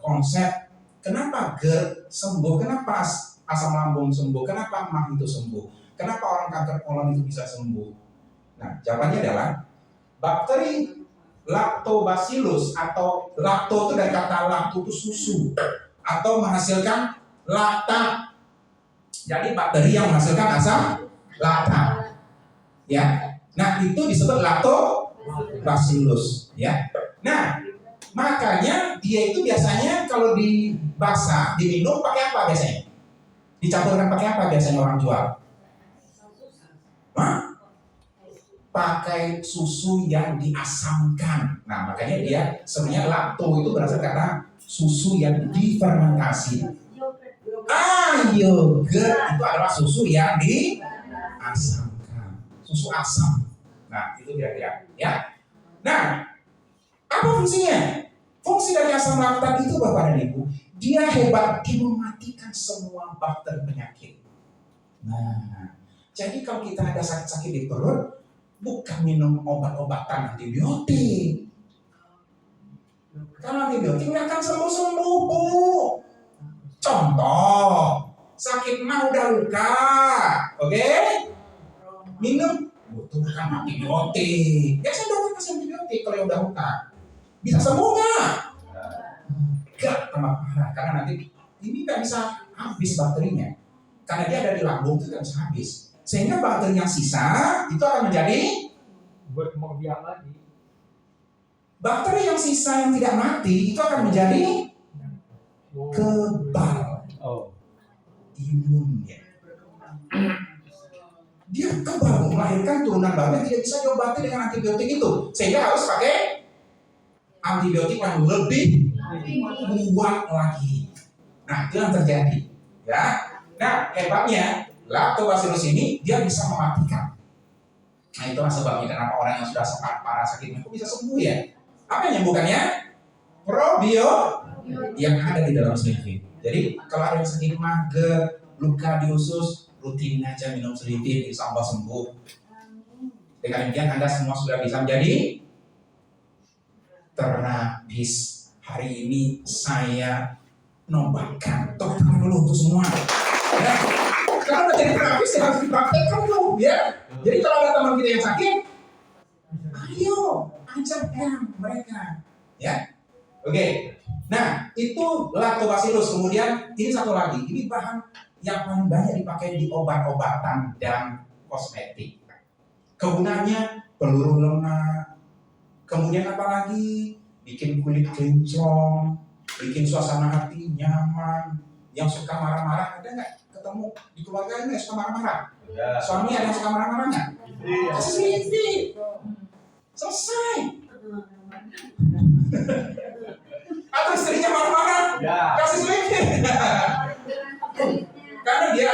konsep kenapa GERD sembuh, kenapa asam lambung sembuh, kenapa MAH itu sembuh, kenapa orang kanker kolon itu bisa sembuh. Nah jawabannya adalah bakteri Lactobacillus atau lacto itu dari kata lacto itu susu atau menghasilkan laktat. Jadi bakteri yang menghasilkan asam laktat. Ya. Nah itu disebut lactobacillus ya. Nah makanya dia itu biasanya kalau dibasah, diminum pakai apa biasanya? Dicampurkan pakai apa biasanya orang jual? Hah? Pakai susu yang diasamkan. Nah makanya dia sebenarnya lacto itu berasal karena susu yang difermentasi. Yogurt itu adalah susu yang diasamkan, susu asam. Nah, itu kira-kira ya. Nah, apa fungsinya? Fungsi dari asam laktat itu Bapak dan Ibu, dia hebat, dia mematikan semua bakteri penyakit. Nah, jadi kalau kita ada sakit-sakit di perut, bukan minum obat-obatan antibiotik. Karena antibiotik nggak akan sembuh-sembuh, Bu. Contoh, sakit mah udah luka, oke? Minum butuhkan antibiotik. Biasanya dokter kasih antibiotik kalau yang udah luka. Bisa sembuh nggak? Enggak, tambah parah. Karena nanti ini nggak bisa habis bakterinya. Karena dia ada di lambung itu nggak bisa habis. Sehingga bakteri yang sisa itu akan menjadi berkembang biak lagi. Bakteri yang sisa yang tidak mati itu akan menjadi kebal imunnya. Dia kebal melahirkan turunan baru yang tidak bisa diobati dengan antibiotik itu, sehingga harus pakai antibiotik yang lebih kuat lagi. Nah itu yang terjadi ya. Nah hebatnya Lactobacillus ini dia bisa mematikan. Nah itulah sebabnya kenapa orang yang sudah parah sakitnya kok bisa sembuh ya. Apa yang menyembuhkannya? Probiotik yang ada di dalam selipit. Jadi kalau ada yang sakit mager, luka di usus, rutin aja minum selipit, insya Allah sembuh. Dengan demikian Anda semua sudah bisa menjadi terapis. Hari ini saya nobatkan, tepuk tangan dulu untuk semua. Ya. Kalau udah jadi terapis ya harus dipraktekkan dulu, ya. Jadi kalau ada teman kita yang sakit, ayo ajarkan mereka, ya. Oke. Nah itu Lactobacillus. Kemudian ini satu lagi, ini bahan yang paling banyak dipakai di obat-obatan dan kosmetik. Kegunaannya peluru lemak. Kemudian apa lagi? Bikin kulit kinclong, bikin suasana hati nyaman. Yang suka marah-marah ada nggak? Ketemu di keluarga ini suka marah-marah? Ya. Suami ada yang suka marah-marah nggak? Kasih selipit. Selesai. Atau istrinya marah-marah? Ya. Kasih selipit. Karena dia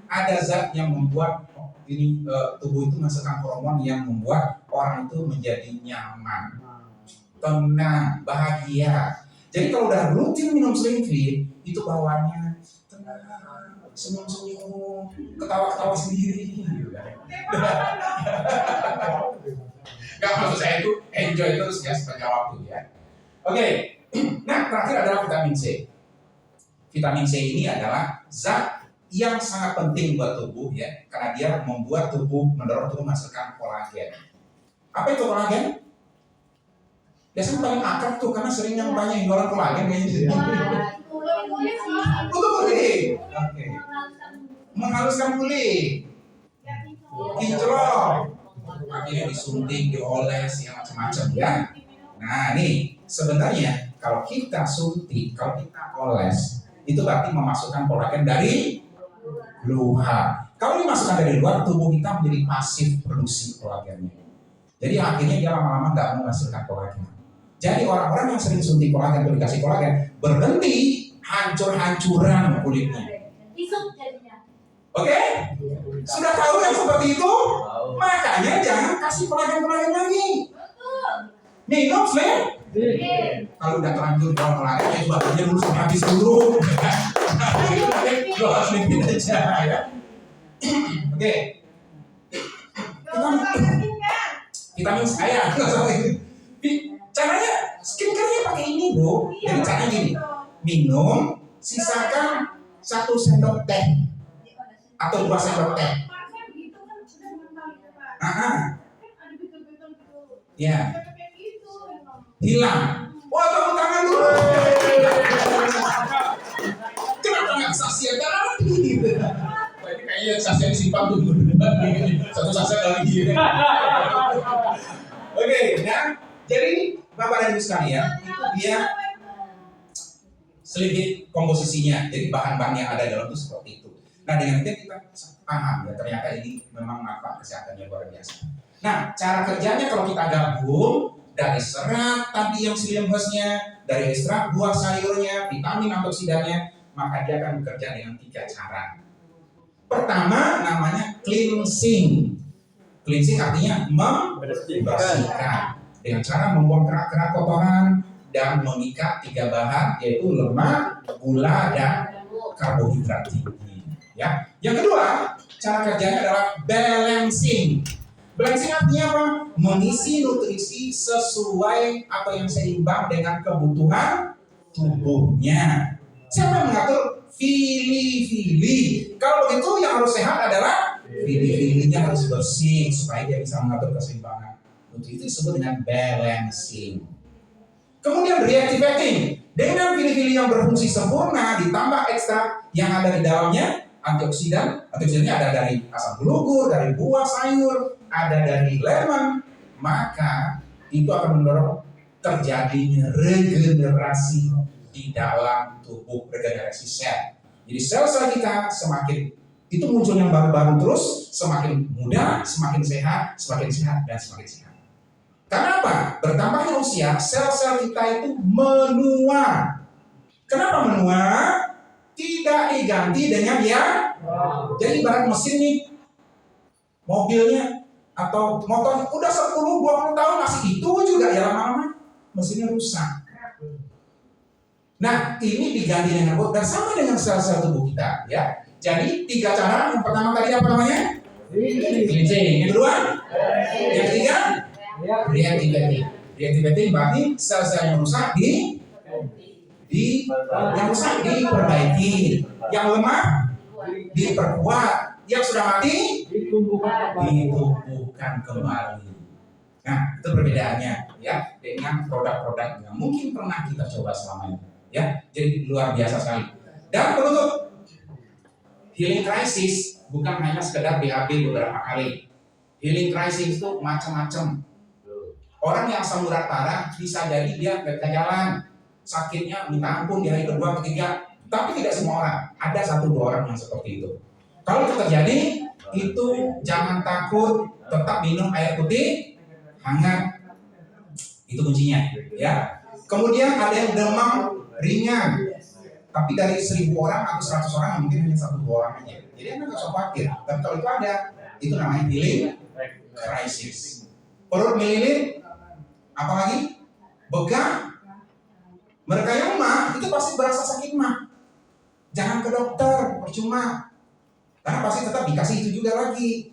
ada zat yang membuat ini tubuh itu menghasilkan hormon yang membuat orang itu menjadi nyaman, tenang, bahagia. Jadi kalau udah rutin minum selipit, itu bawaannya tenang, senyum-senyum, ketawa-ketawa sendiri. Gak maksud saya itu enjoy terus ya sepanjang waktu ya. Oke, nah terakhir adalah vitamin C. Vitamin C ini adalah zat yang sangat penting buat tubuh ya, karena dia membuat tubuh, mendorong tubuh menghasilkan kolagen. Apa itu kolagen? Biasanya paling akrab tuh karena sering yang banyak jualan kolagen kayaknya. Betul kulit. Oke. Menghaluskan kulit. Kinclong. Akhirnya disuntik, dioles, yang macam-macam ya. Nah nih, sebenarnya kalau kita suntik, kalau kita oles, itu berarti memasukkan kolagen dari luar. Kalau dimasukkan dari luar, tubuh kita menjadi pasif produksi kolagennya. Jadi akhirnya dia lama-lama nggak menghasilkan kolagen. Jadi orang-orang yang sering suntik kolagen atau dikasih kolagen berhenti hancur-hancuran kulitnya. Oke? Sudah tahu yang seperti itu? Makanya jangan kasih kolagen lagi. Minum selain. Kalau udah terlanjur jual kolagen, ya coba aja dulu sampai habis dulu. Lo harus minum aja ya. Oke. Vitamin saya. Caranya skincare-nya pakai ini, Bu. Jadi caranya gini. Minum, sisakan 1 sendok teh atau 2 sendok teh. Ya. Hilang. Wah, tepuk tangan dulu. Kenapa nggak sasia tadi? Ini kayaknya sasia disimpan tuh. Satu sasia lagi. Oke, nah, jadi Bapak dan Ibu sekalian, itu dia sedikit komposisinya. Jadi bahan-bahan yang ada dalam itu seperti itu. Nah, dengan itu kita paham ya ternyata ini memang manfaat kesehatannya luar biasa. Nah, cara kerjanya kalau kita gabung dari serat tadi yang silembusnya, dari ekstrak buah sayurnya, vitamin antioksidannya, maka dia akan bekerja dengan 3 cara. Pertama namanya cleansing. Cleansing artinya membersihkan dengan cara membuang kerak-kerak kotoran dan mengikat 3 bahan yaitu lemak, gula, dan karbohidrat tinggi. Ya. Yang kedua, cara kerjanya adalah balancing. Balancing artinya apa? Mengisi nutrisi sesuai atau yang seimbang dengan kebutuhan tubuhnya. Siapa yang mengatur? Fili-fili. Kalau begitu yang harus sehat adalah fili-filinya harus bersih supaya dia bisa mengatur keseimbangan. Untuk itu disebut dengan balancing. Kemudian reactivating. Dengan fili-fili yang berfungsi sempurna ditambah ekstrak yang ada di dalamnya antioksidan. Antioksidannya ada dari asam glugur, dari buah sayur, ada dari lemon, maka itu akan mendorong terjadinya regenerasi di dalam tubuh, regenerasi sel. Jadi sel-sel kita semakin itu muncul yang baru-baru terus, semakin muda, semakin sehat, dan semakin sehat. Karena apa? Bertambahnya usia, sel-sel kita itu menua. Kenapa menua? Tidak diganti dengan yang jadi ibarat mesin nih, mobilnya atau motor udah 10-20 tahun masih itu juga ya lama-lama mesinnya rusak. Nah ini diganti dengan dan sama dengan sel-sel tubuh kita ya. Jadi 3 cara. Yang pertama tadi apa namanya? Cleansing. Yang kedua? Yang ketiga? Reactivating. Reactivating berarti sel-sel yang rusak yang rusak diperbaiki, yang lemah diperkuat, yang sudah mati ditumbuhkan kembali. Nah, itu perbedaannya ya dengan produk-produk yang mungkin pernah kita coba selama ini. Ya, jadi luar biasa sekali. Dan penutup, healing crisis bukan hanya sekedar BAB beberapa kali. Healing crisis itu macam-macam. Orang yang asam urat parah bisa jadi dia nggak bisa jalan, sakitnya minta ampun di hari kedua, ketiga. Tapi tidak semua orang. Ada 1-2 orang yang seperti itu. Kalau itu terjadi, itu jangan takut, tetap minum air putih hangat. Itu kuncinya, ya. Kemudian ada yang demam ringan, tapi dari 1000 orang atau 100 orang mungkin hanya 1-2 orang aja. Jadi Anda nggak usah khawatir. Dan kalau itu ada, itu namanya healing crisis. Perut melilit, apalagi begah. Mereka yang mah itu pasti berasa sakit mah. Jangan ke dokter, percuma. Karena pasti tetap dikasih itu juga lagi.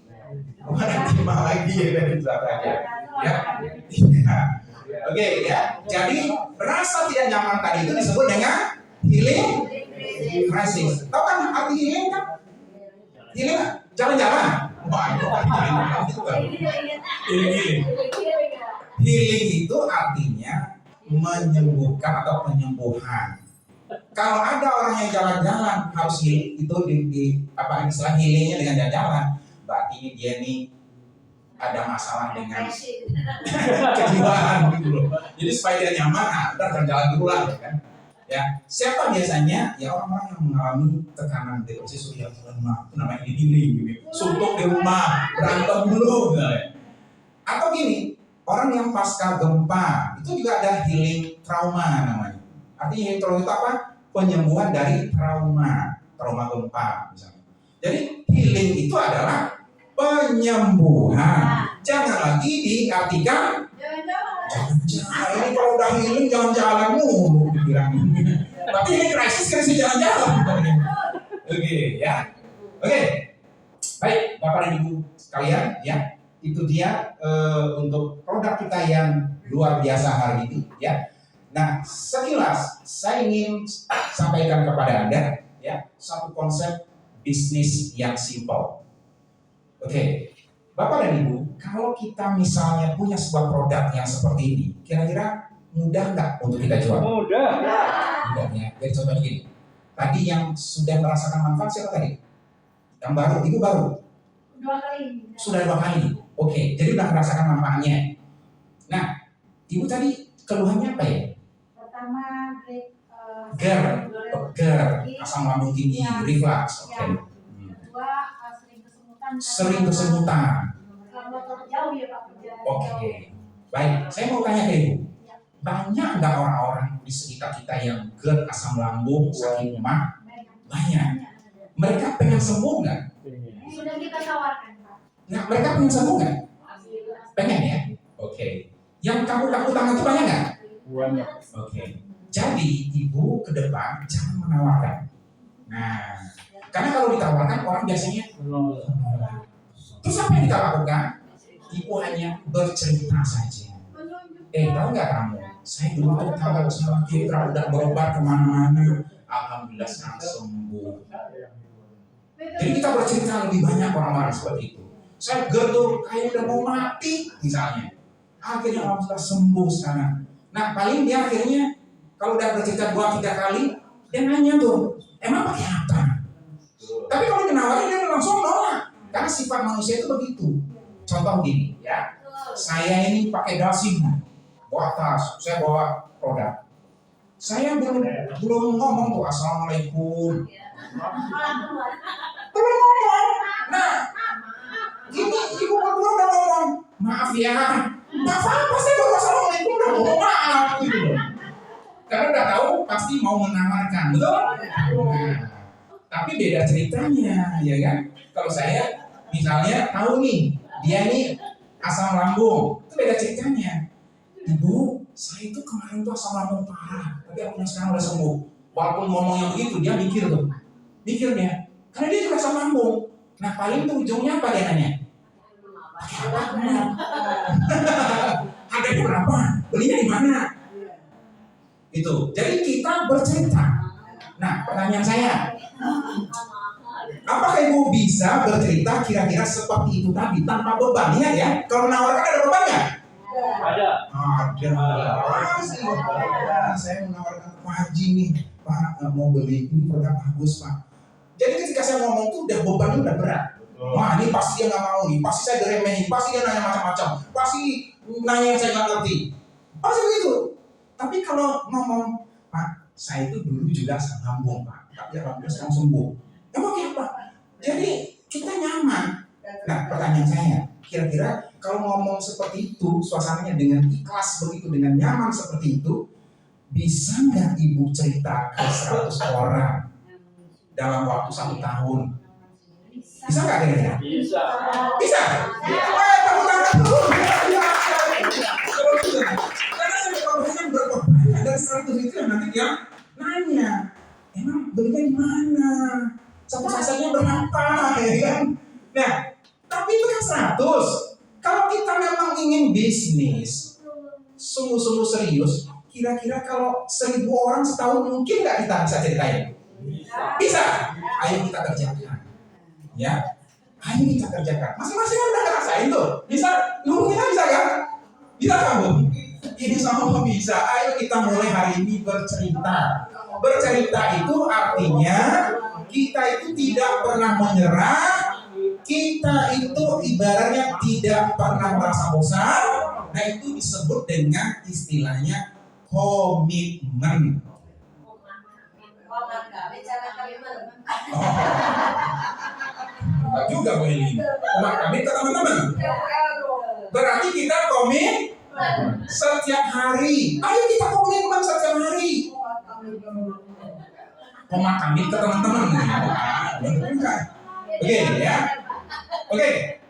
Mana terima lagi ya dari belakangnya. Ya. Oke ya. Jadi rasa tidak nyaman tadi itu disebut dengan healing crisis. Tahu kan arti healing kan? Healing jalan-jalan. Wah, itu healing. Healing itu artinya menyembuhkan atau penyembuhan. Kalau ada orang yang jalan-jalan harus itu di apa istilah healingnya dengan jalan-jalan, berarti ini dia nih ada masalah dengan kejiwaan gitu loh. Jadi supaya dia nyaman, udah jalan-jalan dulu lah ya kan. Ya, siapa biasanya? Ya orang-orang yang mengalami tekanan depresi sosial trauma, itu namanya di dinding gitu. Suntuk di rumah, berantem dulu gitu ya. Atau gini, orang yang pasca gempa, itu juga ada healing trauma namanya. Artinya healing trauma itu apa? Penyembuhan dari trauma gempa misalnya. Jadi healing itu adalah penyembuhan. Jangan lagi diartikan jangan-jangan ini kalau udah healing jangan-jalan mulu dibilang. Tapi ini krisis jalan-jalan. Oke, ya. Oke. Baik, Bapak dan Ibu sekalian, ya. Itu dia untuk produk kita yang luar biasa hari ini, ya. Nah, sekilas saya ingin sampaikan kepada Anda, ya, satu konsep bisnis yang simpel. Oke, Bapak dan Ibu, kalau kita misalnya punya sebuah produk yang seperti ini, kira-kira mudah nggak untuk kita jual? Mudah. Mudah ya. Jadi contohnya gini, tadi yang sudah merasakan manfaat siapa tadi? Yang baru, Ibu baru? 2 kali. Sudah 2 kali. Oke, jadi udah merasakan manfaatnya. Nah, Ibu tadi keluhannya apa ya? Pertama, GER, asam lambung tinggi, Ya. reflux. Oke. Ya. Kedua, sering kesemutan. Sering kesemutan. Kalau jauh ya Pak kerja. Oke. Baik, saya mau tanya ke Ibu. Banyak nggak orang-orang di sekitar kita yang GER, asam lambung, sakit mah? Banyak. Mereka pengen sembuh nggak? Sudah kita tawarkan Pak. Nah, mereka pengen sembuh nggak? Pengen ya? Oke. Yang kamu utang itu banyak nggak? Banyak. Oke. Jadi Ibu ke depan jangan menawarkan. Nah, karena kalau ditawarkan orang biasanya terus apa yang kita lakukan? Ibu hanya bercerita saja. Tahu nggak kamu? Saya dulu tuh kalau sama Citra udah berobat kemana-mana, alhamdulillah sekarang sembuh. Jadi kita bercerita lebih banyak orang-orang seperti itu. Saya tuh kayak udah mau mati misalnya, akhirnya alhamdulillah sembuh sekarang. Nah paling dia akhirnya kalau udah bercerita 2-3 kali, dia nanya tuh, emang pakai apa? Tapi kalau dinawarin dia langsung nolak, karena sifat manusia itu begitu. Contoh gini, ya, saya ini pakai dasi, bawa tas, saya bawa produk. Saya belum ngomong tuh assalamualaikum, belum ngomong. Nah, ini ibu berdua udah ngomong, maaf ya, nggak apa-apa saya baru assalamualaikum udah ngomong maaf gitu loh. Karena udah tahu pasti mau menawarkan, betul? Nah, tapi beda ceritanya, ya kan? Kalau saya misalnya tahu nih, dia ini asam lambung, itu beda ceritanya. Ibu, saya itu kemarin tuh asam lambung parah, tapi aku sekarang udah sembuh. Walaupun ngomongnya begitu, dia mikir tuh, mikirnya, karena dia juga asam lambung. Nah paling tuh ujungnya apa dia nanya? Pakai apa? Harganya berapa? Belinya di mana? Itu. Jadi kita bercerita. Nah pertanyaan saya, apakah Ibu bisa bercerita kira-kira seperti itu tadi tanpa beban? Ingat ya, kalau menawarkan ada beban nggak? Ada. Ada. Saya menawarkan ke Pak Haji nih, Pak mau beli ini produk bagus Pak. Jadi ketika saya ngomong tuh udah bebannya udah berat. Wah ini pasti dia nggak mau nih, pasti saya diremehin, pasti dia nanya macam-macam, pasti nanya yang saya nggak ngerti, pasti begitu. Tapi kalau ngomong, Pak, saya itu dulu juga asam lambung Pak, tapi alhamdulillah sekarang sembuh. Emang kayak apa? Jadi kita nyaman. Nah pertanyaan saya, kira-kira kalau ngomong seperti itu, suasananya dengan ikhlas begitu, dengan nyaman seperti itu, bisa nggak Ibu cerita ke 100 orang dalam waktu 1 tahun? Bisa nggak kira-kira? Bisa. Bisa? Tepuk tangan dulu. Karena saya produksinya berapa banyak dari 100 itu yang nanti dia nanya, emang belinya di mana? Satu sasarannya berapa? Ya kan? Nah, tapi itu kan 100. Kalau kita memang ingin bisnis sungguh-sungguh serius, kira-kira kalau 1000 orang setahun mungkin nggak kita bisa ceritain? Bisa. Ayo kita kerjakan. Ya, ayo kita kerjakan. Masing-masing kan udah ngerasain tuh. Bisa, nurunnya bisa kan? Bisa kamu? Ini sama bisa. Ayo kita mulai hari ini bercerita. Bercerita itu artinya kita itu tidak pernah menyerah. Kita itu ibaratnya tidak pernah merasa bosan. Nah itu disebut dengan istilahnya komitmen. Enggak juga Bu Eli. Kami ke teman-teman. Berarti kita komit setiap hari. Ayo kita komitmen setiap hari. Kami ke teman-teman. Oke ya. Oke.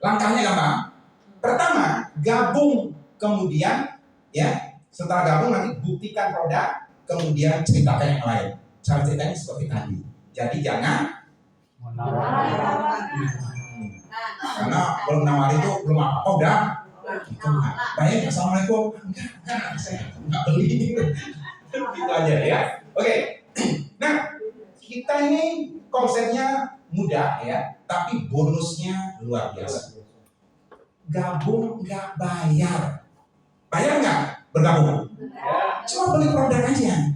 Langkahnya gampang. Pertama, gabung, kemudian ya, setelah gabung nanti buktikan produk, kemudian ceritakan yang lain. Cara ceritanya seperti tadi. Jadi jangan karena belum nawari itu belum apa-apa udah gitu. Baik, assalamualaikum. Enggak, saya nggak beli. Gitu aja ya. Oke. Nah, kita ini konsepnya mudah ya, tapi bonusnya luar biasa. Gabung nggak bayar. Bayar nggak bergabung? Cuma beli produk aja.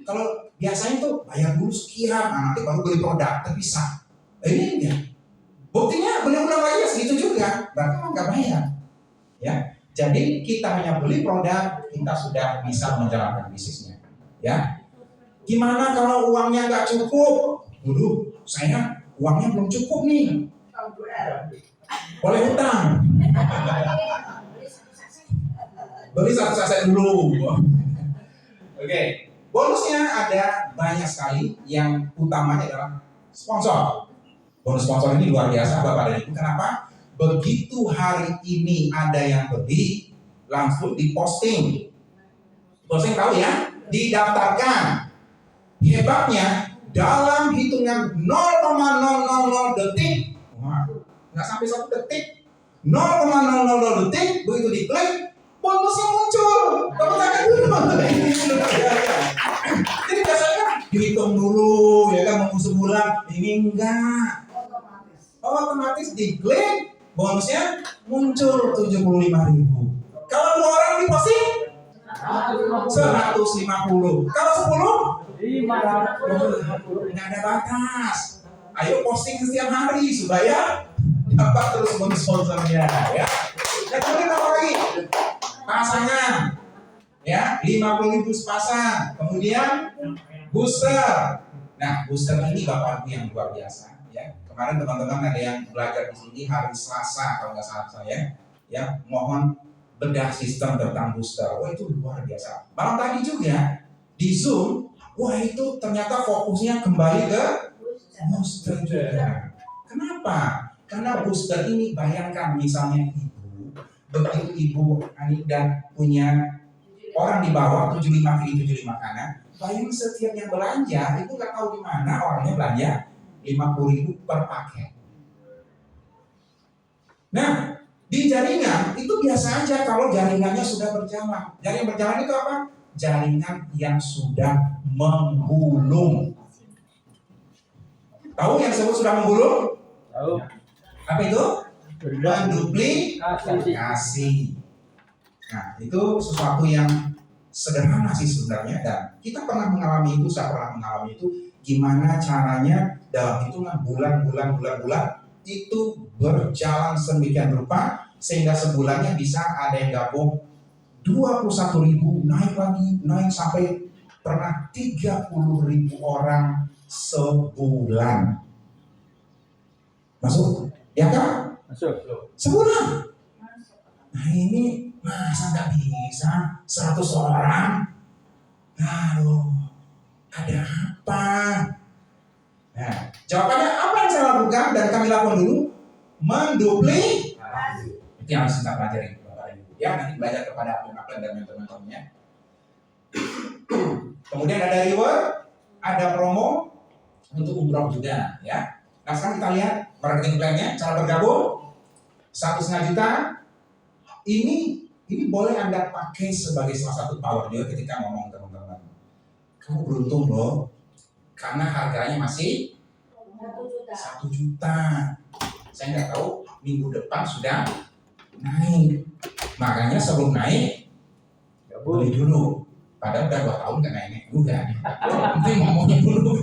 Kalau biasanya tuh bayar dulu sekian, nanti baru beli produk, terpisah. Ini enggak. Buktinya beli ulang lagi segitu juga, berarti nggak bayar. Ya, jadi kita hanya beli produk, kita sudah bisa menjalankan bisnisnya. Ya, gimana kalau uangnya nggak cukup? Dulu saya uangnya belum cukup nih. Boleh utang. Beli satu saset dulu. Oke, bonusnya ada banyak sekali. Yang utamanya adalah sponsor. Bonus sponsor ini luar biasa Bapak dan Ibu. Kenapa? Begitu hari ini ada yang beli, langsung diposting. Posting tahu ya? Didaftarkan. Hebatnya dalam hitungan 0,000 detik, nggak sampai 1 detik, 0,000 detik, begitu diklik, bonusnya muncul. Tepuk tangan dulu. Jadi biasanya dihitung dulu, ya kan, mau sebulan. Ini enggak. Otomatis diklik, bonusnya muncul 75.000. Kalau 2 orang diposting 150. Kalau 10 550. Nggak ada batas. Ayo posting setiap hari supaya dapat terus bonus sponsornya ya. Dan kemudian apa lagi? Pasangan ya, 50.000 sepasang. Kemudian booster. Nah, booster ini Bapak Ibu yang luar biasa ya. Kemarin teman-teman ada yang belajar di sini hari Selasa kalau nggak salah saya ya, mohon bedah sistem tentang booster. Wah itu luar biasa. Malam tadi juga di Zoom, wah itu ternyata fokusnya kembali ke booster juga. Kenapa? Karena booster ini bayangkan misalnya ibu, begitu ibu Anida punya orang di bawah 75 kg 75 kanan, bayangin setiap yang belanja itu nggak tahu di mana orangnya belanja 50.000 per paket. Nah, di jaringan itu biasa aja kalau jaringannya sudah berjalan. Jaringan berjalan itu apa? Jaringan yang sudah menggulung. Tahu yang disebut sudah menggulung? Tahu. Apa itu? Menduplikasi. Nah, itu sesuatu yang sederhana sih sebenarnya, dan kita pernah mengalami itu, saya pernah mengalami itu. Gimana caranya dalam hitungan bulan itu berjalan sedemikian rupa sehingga sebulannya bisa ada yang gabung 21.000, naik lagi, naik sampai pernah 30.000 orang sebulan. Masuk? Ya kan? Masuk. Sebulan. Nah ini masa nggak bisa 100 orang? Aduh, ada apa? Nah, jawabannya apa yang saya lakukan dan kami lakukan dulu? Menduplikasi. Itu yang harus kita pelajari Bapak Ibu. Ya, nanti belajar kepada Aplen dan teman-temannya. Kemudian ada reward, ada promo untuk umroh juga, ya. Nah sekarang kita lihat marketing plan-nya, cara bergabung 1,5 juta. Ini boleh Anda pakai sebagai salah satu power juga ketika ngomong teman-teman. Kamu beruntung loh, karena harganya masih 1 juta. Saya nggak tahu minggu depan sudah naik. Makanya sebelum naik beli dulu. Padahal udah 2 tahun nggak naik juga. Nanti ngomongnya dulu.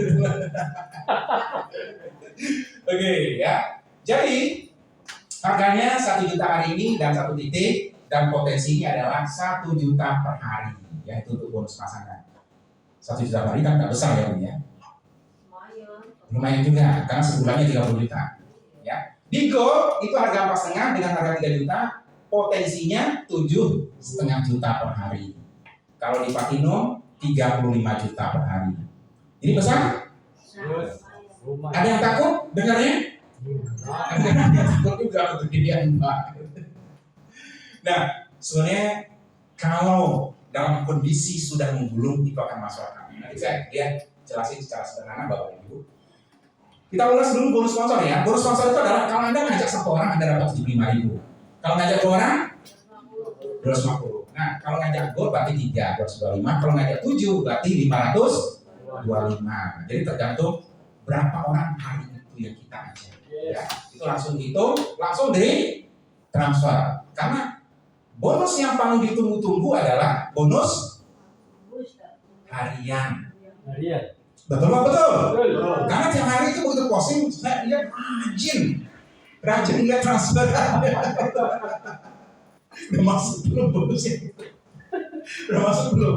Oke ya. Jadi harganya 1 juta hari ini dan 1 titik, dan potensinya adalah 1 juta per hari, yaitu untuk bonus pasangan. 1 juta per hari kan nggak besar ya, Bu ya. Lumayan juga, karena sebulannya 30 juta. Ya. Di Gold itu harga 4,5 dengan harga 3 juta, potensinya 7,5 juta per hari. Kalau di Platinum 35 juta per hari. Ini besar? Ada yang takut dengarnya? Ada yang takut juga kegedean, Mbak. Nah, sebenarnya kalau dalam kondisi sudah menggulung itu akan masuk akal. Nanti saya jelasin secara sederhana Bapak Ibu. Kita ulas dulu bonus sponsor ya. Bonus sponsor itu adalah kalau Anda ngajak 1 orang Anda dapat 75.000. Kalau ngajak 2 orang 250. Nah, kalau ngajak Gold berarti 3, 225. Kalau ngajak 7 berarti 525. Jadi tergantung berapa orang hari itu yang kita ajak. Ya, itu langsung hitung, langsung dari transfer. Karena bonus yang paling ditunggu-tunggu adalah bonus harian. Betul Pak? Betul. Karena tiap hari itu begitu posting, saya lihat rajin lihat transfer. Udah masuk belum bonusnya? Udah masuk belum?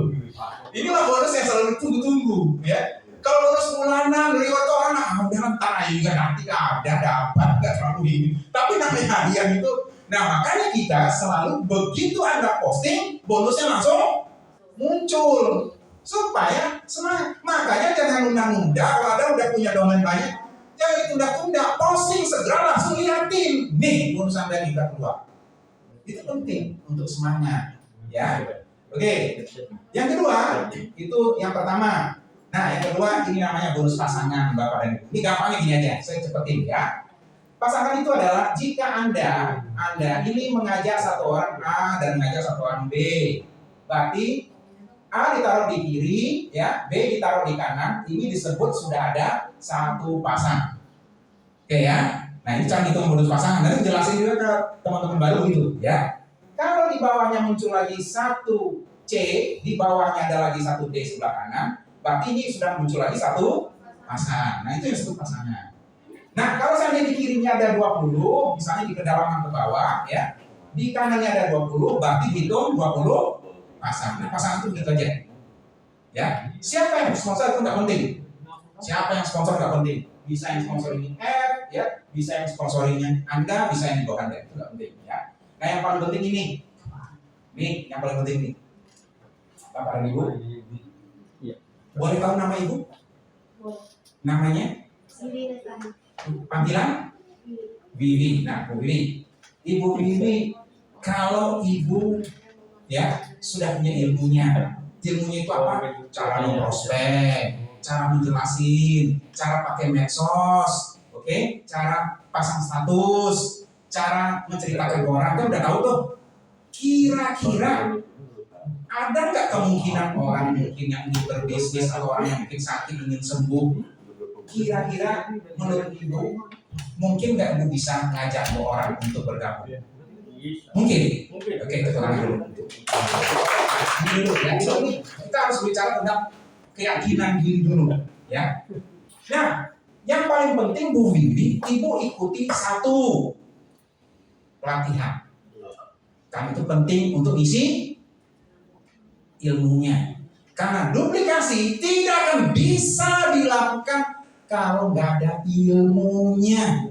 Inilah bonus yang selalu ditunggu-tunggu ya. Kalau bonus bulanan dari waktu orang, udah ntar juga nanti ada dapat, nggak terlalu ini. Tapi namanya harian itu, nah makanya kita selalu begitu Anda posting, bonusnya langsung muncul supaya semangat. Makanya jangan nunda-nunda. Kalau Anda udah punya domain banyak, jangan tunda-tunda. Posting segera langsung liatin. Nih bonus Anda nih udah keluar. Itu penting untuk semangat, ya. Oke. Yang kedua itu yang pertama. Nah, yang kedua ini namanya bonus pasangan, Bapak dan Ibu. Ini gampangnya gini aja, saya cepetin ya. Pasangan itu adalah jika Anda ini mengajak 1 orang A dan mengajak 1 orang B. Berarti A ditaruh di kiri, ya, B ditaruh di kanan. Ini disebut sudah ada 1 pasang. Oke ya. Nah, ini cara hitung bonus pasangan. Nanti jelasin juga ke teman-teman baru gitu, ya. Kalau di bawahnya muncul lagi 1 C, di bawahnya ada lagi 1 D sebelah kanan, berarti ini sudah muncul lagi 1 pasang. Nah, itu yang disebut pasangan. Nah, kalau seandainya di kirinya ada 20, misalnya di kedalaman ke bawah, ya, di kanannya ada 20, berarti hitung 20 pasang. Nah, pasangan itu gitu aja. Ya, siapa yang sponsor itu nggak penting. Siapa yang sponsor nggak penting. Bisa yang sponsor ini F, ya, bisa yang sponsorinya Anda, bisa yang di bawah Anda, itu nggak penting, ya. Nah, yang paling penting ini, yang paling penting nih, Bapak dan Ibu, boleh tahu nama Ibu? Namanya? Panggilan? Vivi. Nah, Bu Vivi. Ibu Vivi, kalau Ibu ya sudah punya ilmunya itu apa? Cara memprospek, cara menjelasin, cara pakai medsos, oke? Cara pasang status, cara menceritakan ke orang, kan udah tahu tuh. Kira-kira ada nggak kemungkinan orang mungkin yang ingin berbisnis atau orang yang mungkin sakit ingin sembuh? Kira-kira menurut Ibu mungkin nggak Ibu bisa ngajak 2 orang untuk bergabung? Mungkin. Oke, kita tanya dulu. Ini dulu ya. Ini kita harus bicara tentang keyakinan diri dulu, ya. Nah, yang paling penting Bu Vivi, Ibu ikuti 1 pelatihan. Karena itu penting untuk isi ilmunya. Karena duplikasi tidak akan bisa dilakukan kalau nggak ada ilmunya.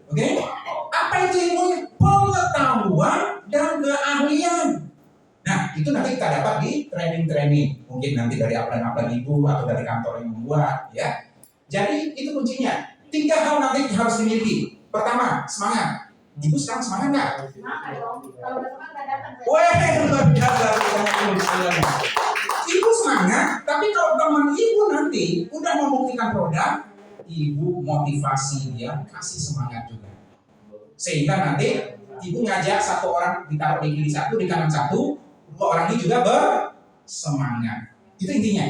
Oke? Apa itu ilmunya? Pengetahuan dan keahlian. Nah, itu nanti kita dapat di training-training. Mungkin nanti dari upline-upline Ibu atau dari kantor yang membuat, ya. Jadi itu kuncinya. 3 hal nanti harus dimiliki. Pertama, semangat. Ibu sekarang semangat nggak? Semangat dong. Kalau udah semangat nggak datang. Weh, luar biasa. Ibu semangat, tapi kalau teman Ibu nanti udah membuktikan produk, Ibu motivasi dia, kasih semangat juga. Sehingga nanti Ibu ngajak 1 orang ditaruh di kiri 1, di kanan 1, 2 orang ini juga bersemangat. Itu intinya.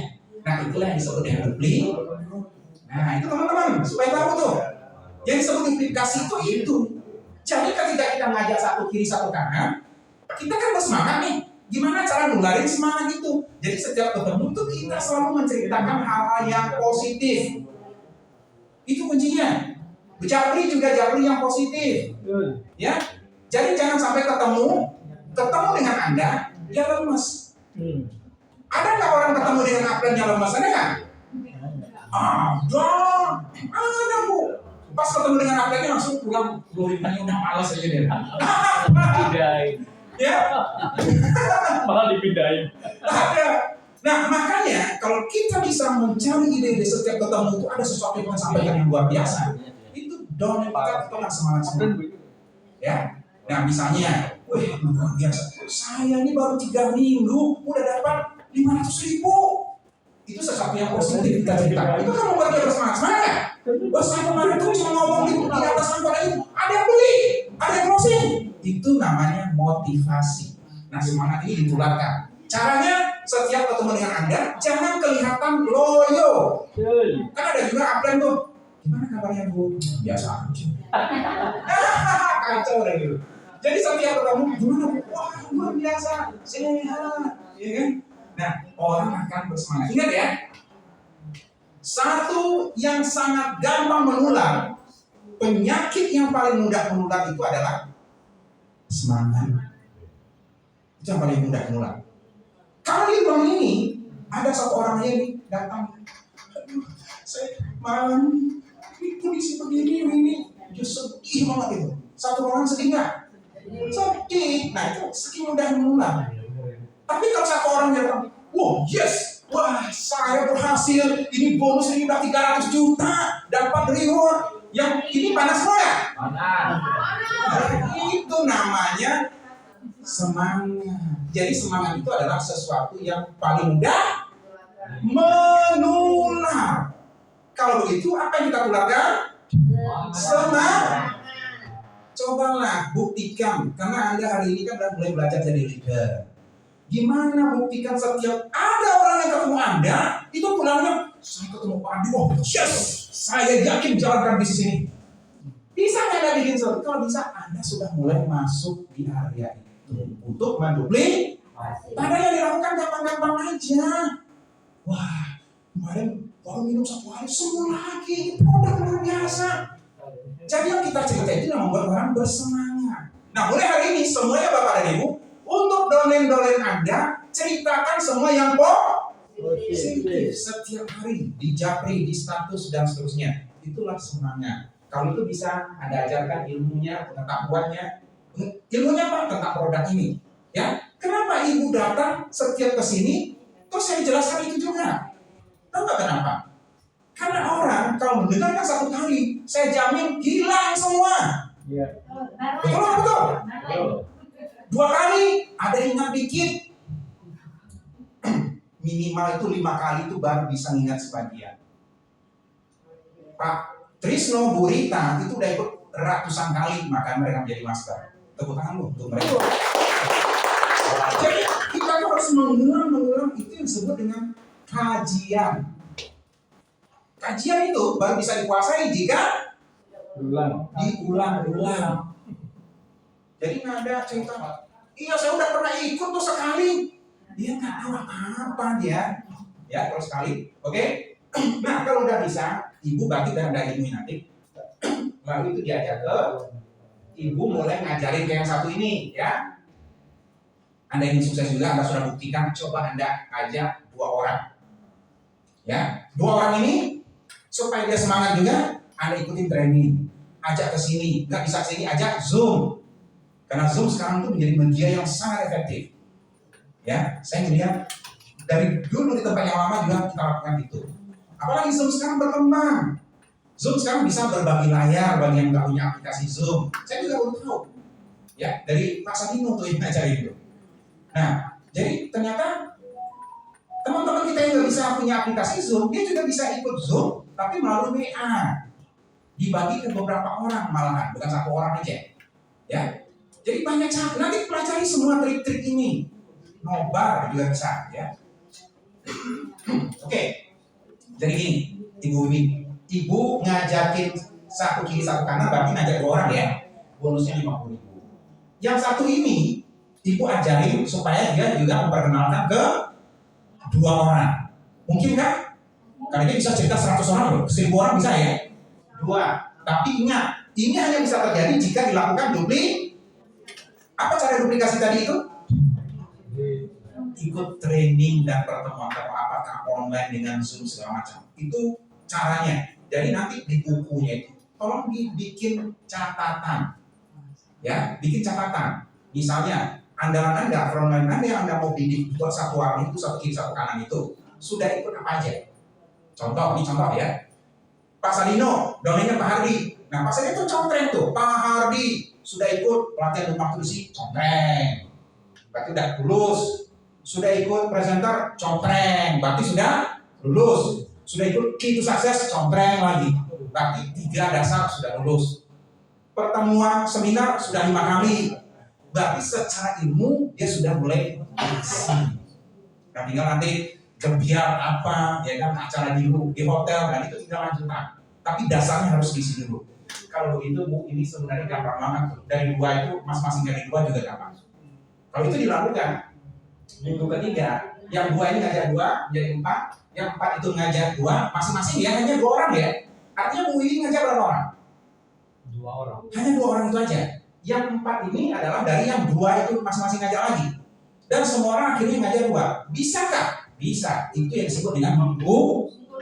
Nah, itulah yang disebut dengan duplik. Nah, itu teman-teman supaya tahu tuh. Yang disebut duplikasi itu. Jadi ketika kita ngajak 1 kiri 1 kanan, kita kan bersemangat nih. Gimana cara nularin semangat itu? Jadi setiap ketemu tuh kita selalu menceritakan hal-hal yang positif. Itu kuncinya. Japri juga japri yang positif. Ya. Jadi jangan sampai ketemu dengan Anda dia lemes. Ada nggak orang ketemu dengan Anda yang lemes? Ada nggak? Ada Bu. Pas ketemu dengan Anda langsung pulang. Glorifikasi udah malas aja deh. Ya, Malah dipindahin. ada. Nah makanya kalau kita bisa mencari ide setiap ketemu itu ada sesuatu yang sampaikan yang luar biasa. Itu down kita tolak semangat. Ya. Nah misalnya, luar biasa. Saya ini baru 3 minggu udah dapat 500.000. Itu sesuatu yang positif kita cerita. Itu kan membuat kita semangat. Bos saya kemarin tuh cuma ngomong di atas handphone itu, ada yang beli, ada yang closing. Itu namanya motivasi. Nah semangat ini ditularkan. Caranya setiap ketemu dengan Anda jangan kelihatan loyo. Kan ada juga upline tuh. Gimana kabarnya Bu? Biasa aja. Kacau deh gitu. Jadi setiap ketemu gimana Bu? Wah luar biasa, sehat, ya kan? Nah orang akan bersemangat. Ingat ya. Satu yang sangat gampang menular, penyakit yang paling mudah menular itu adalah semangat. Itu yang paling mudah menular. Kalau di ruang ini ada satu orang ini datang, aduh, saya malam ini kondisi begini ini, dia sedih banget itu. Satu orang sedih nggak? Sedih. Nah itu sedih mudah menular. Tapi kalau satu orang datang, wow yes, wah saya berhasil, ini bonus ini udah 300 juta, dapat reward, yang ini panas semua ya? Panas. Itu namanya semangat. Jadi semangat itu adalah sesuatu yang paling mudah menular. Kalau begitu apa yang kita tularkan? Semangat. Cobalah buktikan, karena Anda hari ini kan sudah mulai belajar jadi leader. Gimana buktikan setiap ada orang yang ketemu Anda, itu pulangnya, saya ketemu Pak Andi, oh yes, saya yakin jalankan bisnis ini. Bisa nggak Anda bikin sesuatu? Kalau bisa, Anda sudah mulai masuk di area itu untuk menduplikasi. Padahal yang dilakukan gampang-gampang aja. Wah, kemarin baru minum 1 hari, sembuh lagi, produk luar biasa. Jadi yang kita cerita itu yang membuat orang bersemangat. Nah, mulai hari ini semuanya Bapak dan Ibu, untuk dolen-dolen Anda, ceritakan semua yang positif setiap hari di japri, di status dan seterusnya. Itulah semangat. Kalau itu bisa Anda ajarkan ilmunya, pengetahuannya. Ilmunya apa? Tentang produk ini. Ya, kenapa Ibu datang setiap ke sini, terus saya jelaskan itu juga. Tahu nggak kenapa? Karena orang kalau mendengarkan 1 kali, saya jamin hilang semua. Betul? 2 kali, ada yang ingat dikit. Minimal itu 5 kali itu baru bisa ingat sebagian. Pak Trisno, Bu Rita itu udah ikut ratusan kali, maka mereka menjadi master. Tepuk tangan lu untuk mereka. Jadi kita harus mengulang itu yang disebut dengan kajian. Kajian itu baru bisa dikuasai jika diulang-ulang. Jadi nggak ada cerita, iya saya udah pernah ikut tuh sekali. Dia nggak tahu apa-apa dia. Ya terus sekali, oke? Nah kalau udah bisa, Ibu berarti udah ada ilmu nanti. Lalu itu diajak ke Ibu mulai ngajarin kayak yang satu ini, ya. Anda ingin sukses juga, Anda sudah buktikan, coba Anda ajak 2 orang. Ya, 2 orang ini supaya dia semangat juga, Anda ikutin training. Ajak ke sini, nggak bisa ke sini, ajak Zoom. Karena Zoom sekarang itu menjadi media yang sangat efektif. Ya, saya melihat dari dulu di tempat yang lama juga kita lakukan itu. Apalagi Zoom sekarang berkembang. Zoom sekarang bisa berbagi layar bagi yang nggak punya aplikasi Zoom. Saya juga baru tahu. Ya, dari Pak Sadino tuh yang ngajarin itu. Nah, jadi ternyata teman-teman kita yang nggak bisa punya aplikasi Zoom, dia juga bisa ikut Zoom, tapi melalui WA. Dibagi ke beberapa orang malahan, bukan 1 orang aja. Ya, jadi banyak cara. Nanti pelajari semua trik-trik ini. Nobar juga bisa, ya. Oke. Jadi gini, Ibu ngajakin 1 kiri 1 kanan, berarti ngajak 2 orang ya. Bonusnya 50.000. Yang satu ini ibu ajarin supaya dia juga memperkenalkan ke 2 orang. Mungkin kan? Karena dia bisa cerita 100 orang loh, 1000 orang bisa ya? 2. Tapi ingat, ini hanya bisa terjadi jika dilakukan Apa cara duplikasi tadi itu? Ikut training dan pertemuan, apakah online dengan Zoom segala macam. Itu caranya. Jadi nanti di bukunya itu tolong dibikin catatan. Ya, bikin catatan. Misalnya, andalan Anda, frontline Anda yang Anda mau bidik buat satu orang itu, satu kiri, satu kanan itu, sudah ikut apa aja? Contoh, ini contoh ya. Pak Sadino, domainnya Pak Hardi. Nah, Pak Sadino itu contreng tuh. Pak Hardi sudah ikut pelatihan rumah kursi, contreng. Berarti udah lulus. Sudah ikut presenter, contreng. Berarti sudah lulus. Sudah ikut key to success, contreng lagi. Berarti 3 dasar sudah lulus. Pertemuan seminar sudah 5 kali. Berarti secara ilmu dia sudah mulai isi. Nah, tinggal nanti gebiar apa, ya kan, acara di hotel, dan itu tinggal lanjutan. Tapi dasarnya harus diisi dulu. Kalau begitu Bu, ini sebenarnya gampang banget. Dari 2 itu, masing-masing dari 2 juga gampang. Kalau itu dilakukan, minggu ketiga, yang 2 ini ngajak 2, jadi 4, yang 4 itu ngajak 2, masing-masing ya hanya 2 orang ya. Artinya Bu ini ngajak berapa orang? 2 orang. Hanya 2 orang itu aja. Yang 4 ini adalah dari yang 2 itu masing-masing ngajak lagi. Dan semua orang akhirnya ngajak 2. Bisakah? Bisa. Itu yang disebut dengan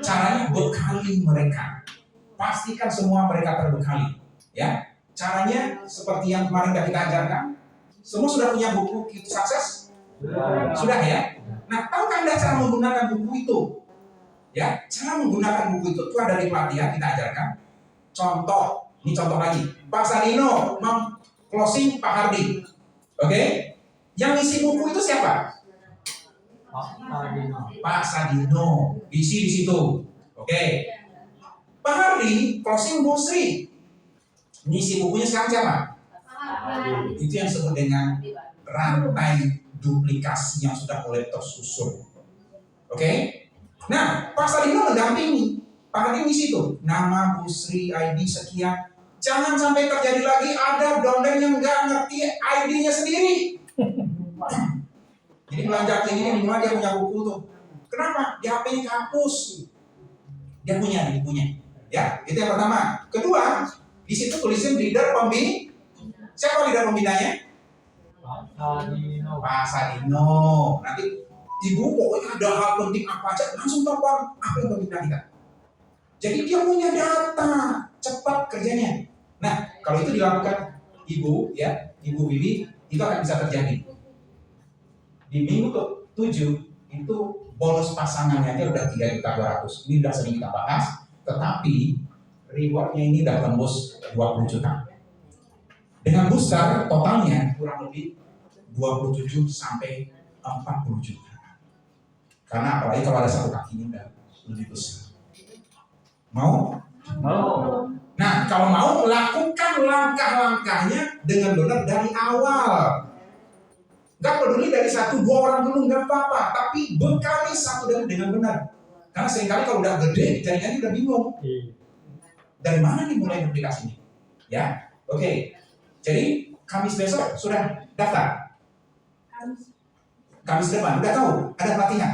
caranya bekali mereka. Pastikan semua mereka terbekali. Ya, caranya seperti yang kemarin kita ajarkan. Semua sudah punya buku Key to Success? Sudah ya. Nah, tahukah Anda cara menggunakan buku itu? Ya, cara menggunakan buku itu ada di pelatihan kita ajarkan. Contoh, ini contoh lagi. Pak Sadino closing Pak Hardi. Oke? Yang isi buku itu siapa? Pak Sadino. Isi di situ. Oke. Pak Hardi closing Bu Sri. Ngisi bukunya sekarang siapa? Itu yang disebut dengan rantai duplikasi yang sudah mulai tersusun. Oke? Nah, Pak Sadino mendampingi. Pak Hardi ngisi itu. Nama Bu Sri, ID sekian. Jangan sampai terjadi lagi ada downline yang nggak ngerti ID-nya sendiri. Jadi belanja ini di mana dia punya buku tuh. Kenapa? Di HP-nya dihapus. Dia punya. Ya, itu yang pertama. Kedua, di situ tulisin leader pembina. Siapa leader pembinanya? Pak Sadino. Nanti ibu pokoknya ada hal penting apa aja langsung telepon apa yang pembina kita. Jadi dia punya data, cepat kerjanya. Nah, kalau itu dilakukan ibu, ya, Ibu Bibi, itu akan bisa terjadi. Di minggu ke-7 itu bonus pasangannya aja udah 3.200.000. Ini udah sering kita bahas. Tetapi rewardnya ini udah tembus 20 juta. Dengan booster totalnya kurang lebih 27 sampai 40 juta. Karena apalagi kalau ada satu kakinya udah lebih besar. Mau? Nah, kalau mau lakukan langkah-langkahnya dengan benar dari awal. Gak peduli dari 1-2 orang dulu nggak apa-apa, tapi bekali satu dengan benar. Karena seringkali kalau udah gede, jaringannya udah bingung. Dari mana nih mulai aplikasinya? Ya, oke. Jadi Kamis besok sudah daftar. Kamis depan udah tahu ada pelatihan.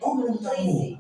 Oh belum tahu.